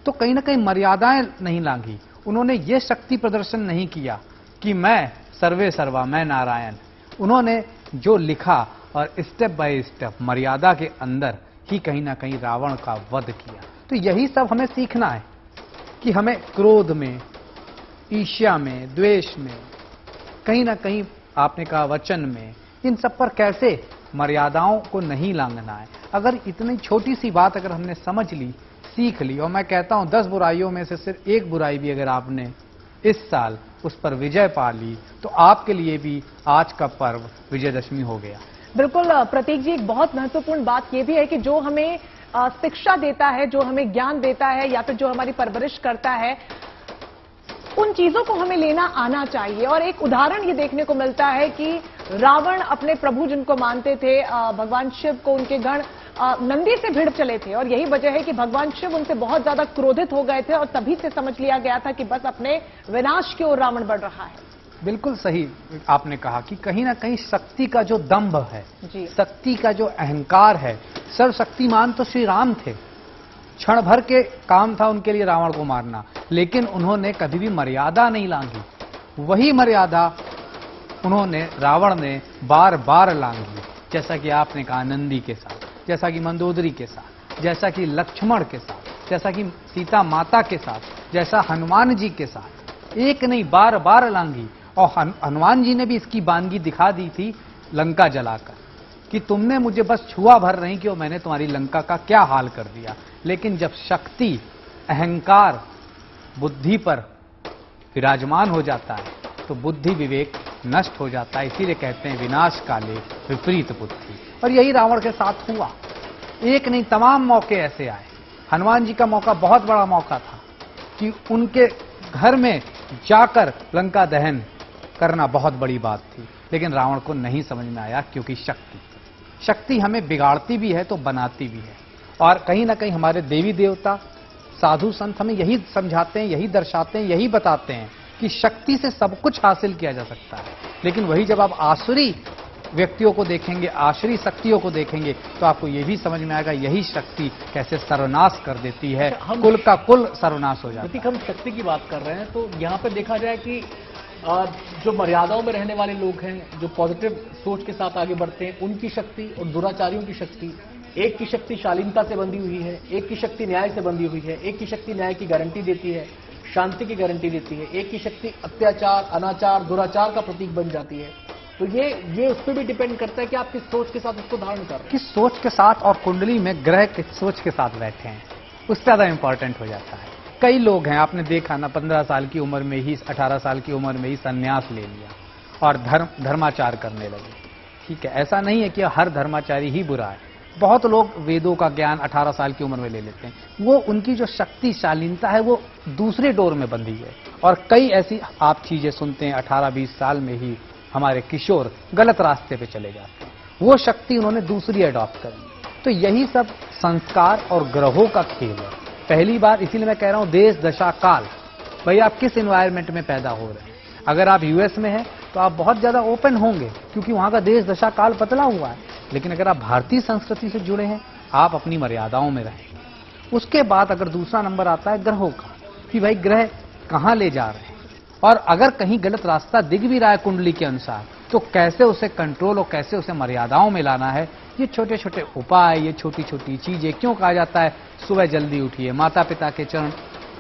तो कहीं ना कहीं मर्यादाएं नहीं लांघी, उन्होंने ये शक्ति प्रदर्शन नहीं किया कि मैं सर्वे सर्वा, मैं नारायण। उन्होंने जो लिखा और स्टेप बाय स्टेप मर्यादा के अंदर ही कहीं ना कहीं रावण का वध किया। तो यही सब हमें सीखना है कि हमें क्रोध में, ईर्ष्या में, द्वेष में, कहीं ना कहीं आपने कहा वचन में, इन सब पर कैसे मर्यादाओं को नहीं लांघना है। अगर इतनी छोटी सी बात अगर हमने समझ ली, सीख ली, और मैं कहता हूं 10 बुराइयों में से सिर्फ एक बुराई भी अगर आपने इस साल उस पर विजय पा ली, तो आपके लिए भी आज का पर्व विजयदशमी हो गया। बिल्कुल प्रतीक जी, एक बहुत महत्वपूर्ण बात यह भी है कि जो हमें शिक्षा देता है, जो हमें ज्ञान देता है, या फिर जो हमारी परवरिश करता है, उन चीजों को हमें लेना आना चाहिए। और एक उदाहरण ये देखने को मिलता है कि रावण अपने प्रभु जिनको मानते थे, भगवान शिव को, उनके गण नंदी से भिड़ चले थे, और यही वजह है कि भगवान शिव उनसे बहुत ज्यादा क्रोधित हो गए थे, और तभी से समझ लिया गया था कि बस अपने विनाश की ओर रावण बढ़ रहा है। बिल्कुल सही आपने कहा कि कहीं ना कहीं शक्ति का जो दंभ है, शक्ति का जो अहंकार है, सर्वशक्तिमान तो श्री राम थे, क्षण भर के काम था उनके लिए रावण को मारना, लेकिन उन्होंने कभी भी मर्यादा नहीं लांघी। वही मर्यादा उन्होंने, रावण ने बार बार लांघी, जैसा कि आपने कहा नंदी के साथ, जैसा कि मंदोदरी के साथ, जैसा कि लक्ष्मण के साथ, जैसा कि सीता माता के साथ, जैसा हनुमान जी के साथ, एक नहीं बार बार लांघी। और हनुमान जी ने भी इसकी बानगी दिखा दी थी लंका जलाकर, कि तुमने मुझे बस छुआ भर नहीं कि मैंने तुम्हारी लंका का क्या हाल कर दिया। लेकिन जब शक्ति, अहंकार बुद्धि पर विराजमान हो जाता है तो बुद्धि विवेक नष्ट हो जाता है। इसीलिए कहते हैं विनाश काले विपरीत बुद्धि। और यही रावण के साथ हुआ। एक नहीं तमाम मौके ऐसे आए। हनुमान जी का मौका बहुत बड़ा मौका था कि उनके घर में जाकर लंका दहन करना बहुत बड़ी बात थी, लेकिन रावण को नहीं समझ में आया, क्योंकि शक्ति हमें बिगाड़ती भी है तो बनाती भी है। और कहीं ना कहीं हमारे देवी देवता, साधु संत हमें यही समझाते हैं, यही दर्शाते हैं, यही बताते हैं कि शक्ति से सब कुछ हासिल किया जा सकता है। लेकिन वही जब आप आसुरी व्यक्तियों को देखेंगे, आसुरी शक्तियों को देखेंगे, तो आपको यह भी समझ में आएगा यही शक्ति कैसे सर्वनाश कर देती है, कुल का कुल सर्वनाश हो जाता है। हम शक्ति की बात कर रहे हैं, तो यहाँ पे देखा जाए कि जो मर्यादाओं में रहने वाले लोग हैं, जो पॉजिटिव सोच के साथ आगे बढ़ते हैं, उनकी शक्ति और दुराचारियों की शक्ति, एक की शक्ति शालीनता से बंधी हुई है, एक की शक्ति न्याय से बंधी हुई है, एक की शक्ति न्याय की गारंटी देती है, शांति की गारंटी देती है, एक की शक्ति अत्याचार, अनाचार, दुराचार का प्रतीक बन जाती है। तो ये उस पर भी डिपेंड करता है कि आप किस सोच के साथ उसको धारण कर रहे हैं, किस सोच के साथ, और कुंडली में ग्रह किस सोच के साथ बैठे हैं, उससे ज्यादा इंपॉर्टेंट हो जाता है। कई लोग हैं, आपने देखा ना, 15 साल की उम्र में ही, 18 साल की उम्र में ही संन्यास ले लिया और धर्माचार करने लगे। ठीक है, ऐसा नहीं है कि हर धर्माचारी ही बुरा है। बहुत लोग वेदों का ज्ञान 18 साल की उम्र में ले लेते हैं, वो उनकी जो शक्तिशालीनता है वो दूसरे डोर में बंधी है। और कई ऐसी आप चीजें सुनते हैं, 18-20 साल में ही हमारे किशोर गलत रास्ते पे चले जाते हैं, वो शक्ति उन्होंने दूसरी अडॉप्ट कर ली। तो यही सब संस्कार और ग्रहों का खेल है। पहली बार इसीलिए मैं कह रहा हूं देश दशा काल, भाई आप किस एनवायरनमेंट में पैदा हो रहे हैं। अगर आप यूएस में हैं तो आप बहुत ज्यादा ओपन होंगे, क्योंकि वहां का देश दशा काल पतला हुआ है। लेकिन अगर आप भारतीय संस्कृति से जुड़े हैं, आप अपनी मर्यादाओं में रहेंगे। उसके बाद अगर दूसरा नंबर आता है ग्रहों का, कि भाई ग्रह कहां ले जा रहे हैं, और अगर कहीं गलत रास्ता दिख भी रहा है कुंडली के अनुसार, तो कैसे उसे कंट्रोल और कैसे उसे मर्यादाओं में लाना है। ये छोटे छोटे उपाय, ये छोटी छोटी चीजें, क्यों कहा जाता है सुबह जल्दी उठिए, माता पिता के चरण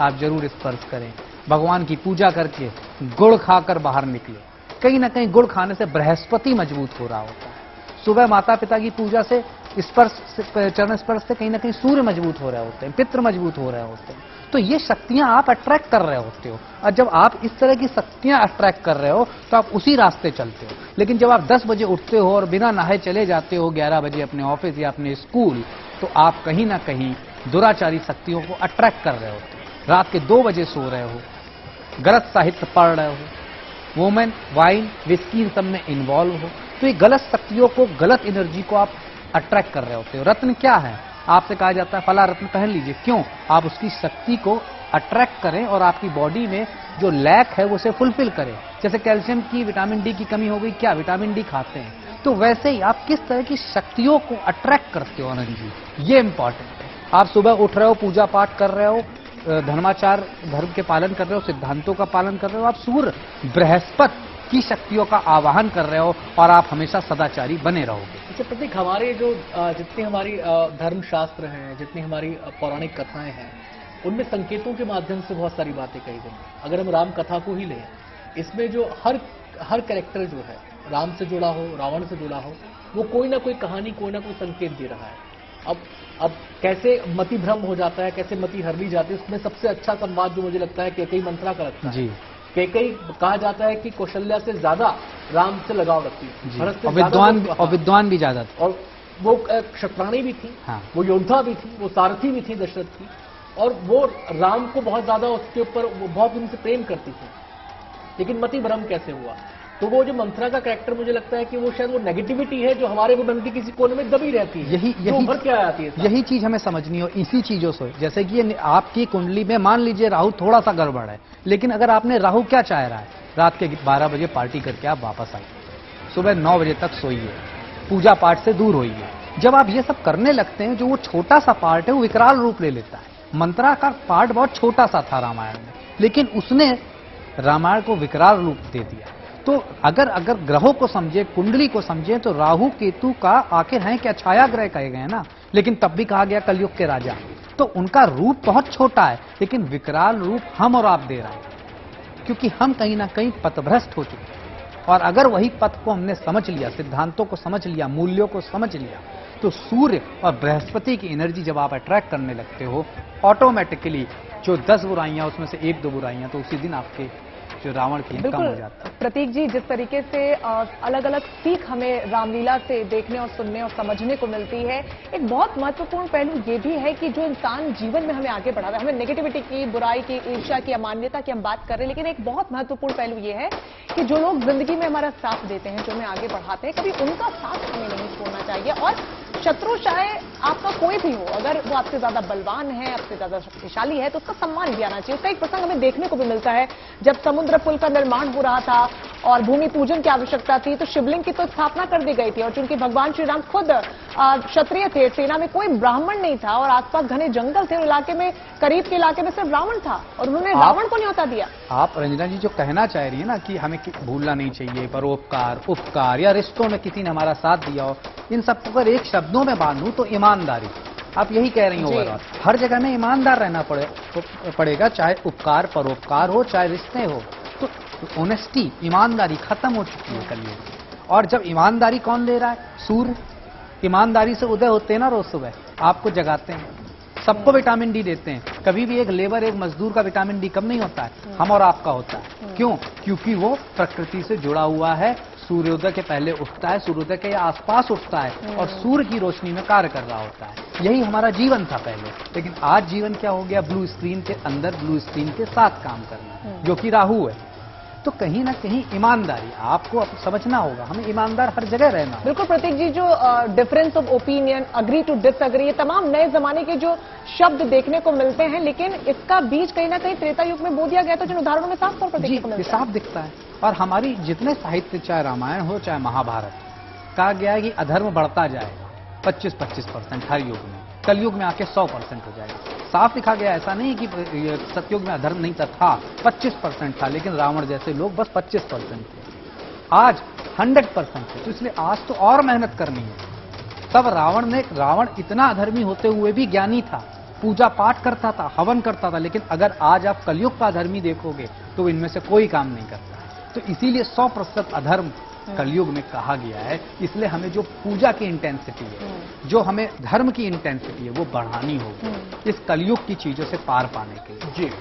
आप जरूर स्पर्श करें, भगवान की पूजा करके गुड़ खाकर बाहर निकले। कहीं ना कहीं गुड़ खाने से बृहस्पति मजबूत हो रहा होता है। सुबह माता पिता की पूजा से चरण स्पर्श से कहीं ना कहीं सूर्य मजबूत हो रहे होते हैं, पितृ मजबूत हो रहे होते हैं। तो ये शक्तियां आप अट्रैक्ट कर रहे होते हो, और जब आप इस तरह की शक्तियां अट्रैक्ट कर रहे हो तो आप उसी रास्ते चलते हो। लेकिन जब आप 10 बजे उठते हो और बिना नहाए चले जाते हो 11 बजे अपने ऑफिस या अपने स्कूल, तो आप कहीं ना कहीं दुराचारी शक्तियों को अट्रैक्ट कर रहे होते हो। रात के 2 बजे सो रहे हो, गलत साहित्य पढ़ रहे हो, वुमेन, वाइन, विस्की इन सब में इन्वॉल्व हो, तो ये गलत शक्तियों को, गलत एनर्जी को आप अट्रैक्ट कर रहे होते हो। रत्न क्या है, आपसे कहा जाता है फला रत्न पहन लीजिए, क्यों? आप उसकी शक्ति को अट्रैक्ट करें और आपकी बॉडी में जो लैक है वो उसे फुलफिल करें। जैसे कैल्शियम की, विटामिन डी की कमी हो गई, क्या विटामिन डी खाते हैं, तो वैसे ही आप किस तरह की शक्तियों को अट्रैक्ट करते हो आनंद जी, ये इंपॉर्टेंट है। आप सुबह उठ रहे हो, पूजा पाठ कर रहे हो, धर्माचार धर्म के पालन कर रहे हो, सिद्धांतों का पालन कर रहे हो, आप सूर्य बृहस्पति की शक्तियों का आवाहन कर रहे हो और आप हमेशा सदाचारी बने रहोगे। अच्छा प्रतीक, हमारे जो जितने हमारी धर्मशास्त्र हैं, जितनी हमारी पौराणिक कथाएं हैं, उनमें संकेतों के माध्यम से बहुत सारी बातें कही गई हैं। अगर हम राम कथा को ही लें, इसमें जो हर कैरेक्टर जो है राम से जुड़ा हो, रावण से जुड़ा हो, वो कोई ना कोई कहानी, कोई ना कोई संकेत दे रहा है। अब कैसे मति भ्रम हो जाता है, कैसे मति हर ली जाती है, उसमें सबसे अच्छा संवाद जो मुझे लगता है कैकेयी मंत्रा का लगता है। जी, कैकेयी कहा जाता है कि कौशल्या से ज्यादा राम से लगाव रखती थी, भरत से और विद्वान भी ज्यादा थे, और वो क्षत्राणी भी थी, हाँ। वो योद्धा भी थी, वो सारथी भी थी दशरथ की, और वो राम को बहुत ज्यादा उसके ऊपर बहुत उनसे प्रेम करती थी। लेकिन मति भ्रम कैसे हुआ? तो वो जो मंत्रा का कैरेक्टर, मुझे लगता है कि वो शायद वो नेगेटिविटी है जो हमारे मन के किसी कोने में दबी रहती है, उभर के आ जाती है। यही चीज हमें समझनी हो, इसी चीजों से। जैसे कि आपकी कुंडली में मान लीजिए राहु थोड़ा सा गड़बड़ है, लेकिन अगर आपने राहु क्या चाह रहा है, रात के 12 बजे पार्टी करके आप वापस आइए, सुबह 9 बजे तक सोइए, पूजा पाठ से दूर होइए। जब आप ये सब करने लगते हैं, जो वो छोटा सा पार्ट है वो विकराल रूप ले लेता है। मंत्रा का पार्ट बहुत छोटा सा था रामायण में, लेकिन उसने रामायण को विकराल रूप दे दिया। तो अगर ग्रहों को समझे, कुंडली को समझे, तो राहु केतु का आखिर हैं क्या, छाया ग्रह कहे गए ना, लेकिन तब भी कहा गया कलयुग के राजा। तो उनका रूप बहुत छोटा है, लेकिन विकराल रूप हम और आप दे रहे हैं, क्योंकि हम कहीं ना कहीं पथभ्रष्ट हो चुके हैं। और अगर वही पथ को हमने समझ लिया, सिद्धांतों को समझ लिया, मूल्यों को समझ लिया, तो सूर्य और बृहस्पति की एनर्जी जब आप अट्रैक्ट करने लगते हो, ऑटोमेटिकली जो 10 बुराइयां उसमें से 1-2 बुराइयां तो उसी दिन आपके जो रावण की कम हो जाता है। प्रतीक जी, जिस तरीके से अलग अलग सीख हमें रामलीला से देखने और सुनने और समझने को मिलती है, एक बहुत महत्वपूर्ण पहलू ये भी है कि जो इंसान जीवन में हमें आगे बढ़ा रहा है, हमें नेगेटिविटी की, बुराई की, ईर्ष्या की, अमान्यता की हम बात कर रहे हैं, लेकिन एक बहुत महत्वपूर्ण पहलू ये है कि जो लोग जिंदगी में हमारा साथ देते हैं, जो हमें आगे बढ़ाते हैं, कभी उनका साथ हमें नहीं छोड़ना चाहिए। और शत्रु चाहे आपका कोई भी हो, अगर वो आपसे ज्यादा बलवान है, आपसे ज्यादा शक्तिशाली है, तो उसका सम्मान भी आना चाहिए। उसका एक प्रसंग हमें देखने को भी मिलता है, जब समुद्र पुल का निर्माण हो रहा था और भूमि पूजन की आवश्यकता थी, तो शिवलिंग की तो स्थापना कर दी गई थी, और चूंकि भगवान श्री राम खुद क्षत्रिय थे, सेना में कोई ब्राह्मण नहीं था और आसपास घने जंगल थे, इलाके में, करीब के इलाके में सिर्फ रावण था, और उन्होंने रावण को न्योता दिया। आप रंजना जी जो कहना चाह रही है ना कि हमें भूलना नहीं चाहिए, परोपकार, उपकार, या रिश्तों में किसी ने हमारा साथ दिया हो, इन सबको अगर एक शब्दों में बांधूं तो ईमानदारी। आप यही कह रही हो, ओवरऑल हर जगह में ईमानदार रहना पड़ेगा, चाहे उपकार परोपकार हो, चाहे रिश्ते हो। तो ऑनेस्टी, ईमानदारी खत्म हो चुकी है कलयुग। और जब ईमानदारी कौन दे रहा है? सूर्य। ईमानदारी से उदय होते हैं ना रोज सुबह, आपको जगाते हैं, सबको विटामिन डी देते हैं। कभी भी एक लेबर, एक मजदूर का विटामिन डी कम नहीं होता है, हम और आपका होता है। क्यों? क्योंकि वो प्रकृति से जुड़ा हुआ है, सूर्योदय के पहले उठता है, सूर्योदय के आसपास उठता है और सूर्य की रोशनी में कार्य कर रहा होता है। यही हमारा जीवन था पहले, लेकिन आज जीवन क्या हो गया? ब्लू स्क्रीन के अंदर, ब्लू स्क्रीन के साथ काम करना, जो कि राहु है। तो कहीं ना कहीं ईमानदारी आपको समझना होगा, हमें ईमानदार हर जगह रहना। बिल्कुल प्रतीक जी, जो difference of opinion, agree to disagree, ये तमाम नए जमाने के जो शब्द देखने को मिलते हैं, लेकिन इसका बीज कहीं ना कहीं त्रेता युग में बो दिया गया था, जिन उदाहरणों में साफ तौर पर देखने को मिलता है। साफ दिखता है। और हमारी जितने साहित्य, चाहे रामायण हो चाहे महाभारत, कहा गया है कि अधर्म बढ़ता जाएगा 25-25% हर युग में, कलयुग में आके 100% हो जाएगा। साफ लिखा गया, ऐसा नहीं कि सतयुग में अधर्म नहीं था, 25% था, लेकिन रावण जैसे लोग बस 25% थे। आज 100% है, तो इसलिए आज तो और मेहनत करनी है। तब रावण इतना अधर्मी होते हुए भी ज्ञानी था, पूजा पाठ करता था, हवन करता था, लेकिन अगर आज आप कलयुग का अधर्मी देखोगे तो इनमें से कोई काम नहीं करता। तो इसीलिए 100% अधर्म कलयुग में कहा गया है। इसलिए हमें जो पूजा की इंटेंसिटी है, जो हमें धर्म की इंटेंसिटी है, वो बढ़ानी होगी इस कलयुग की चीजों से पार पाने के लिए। जी।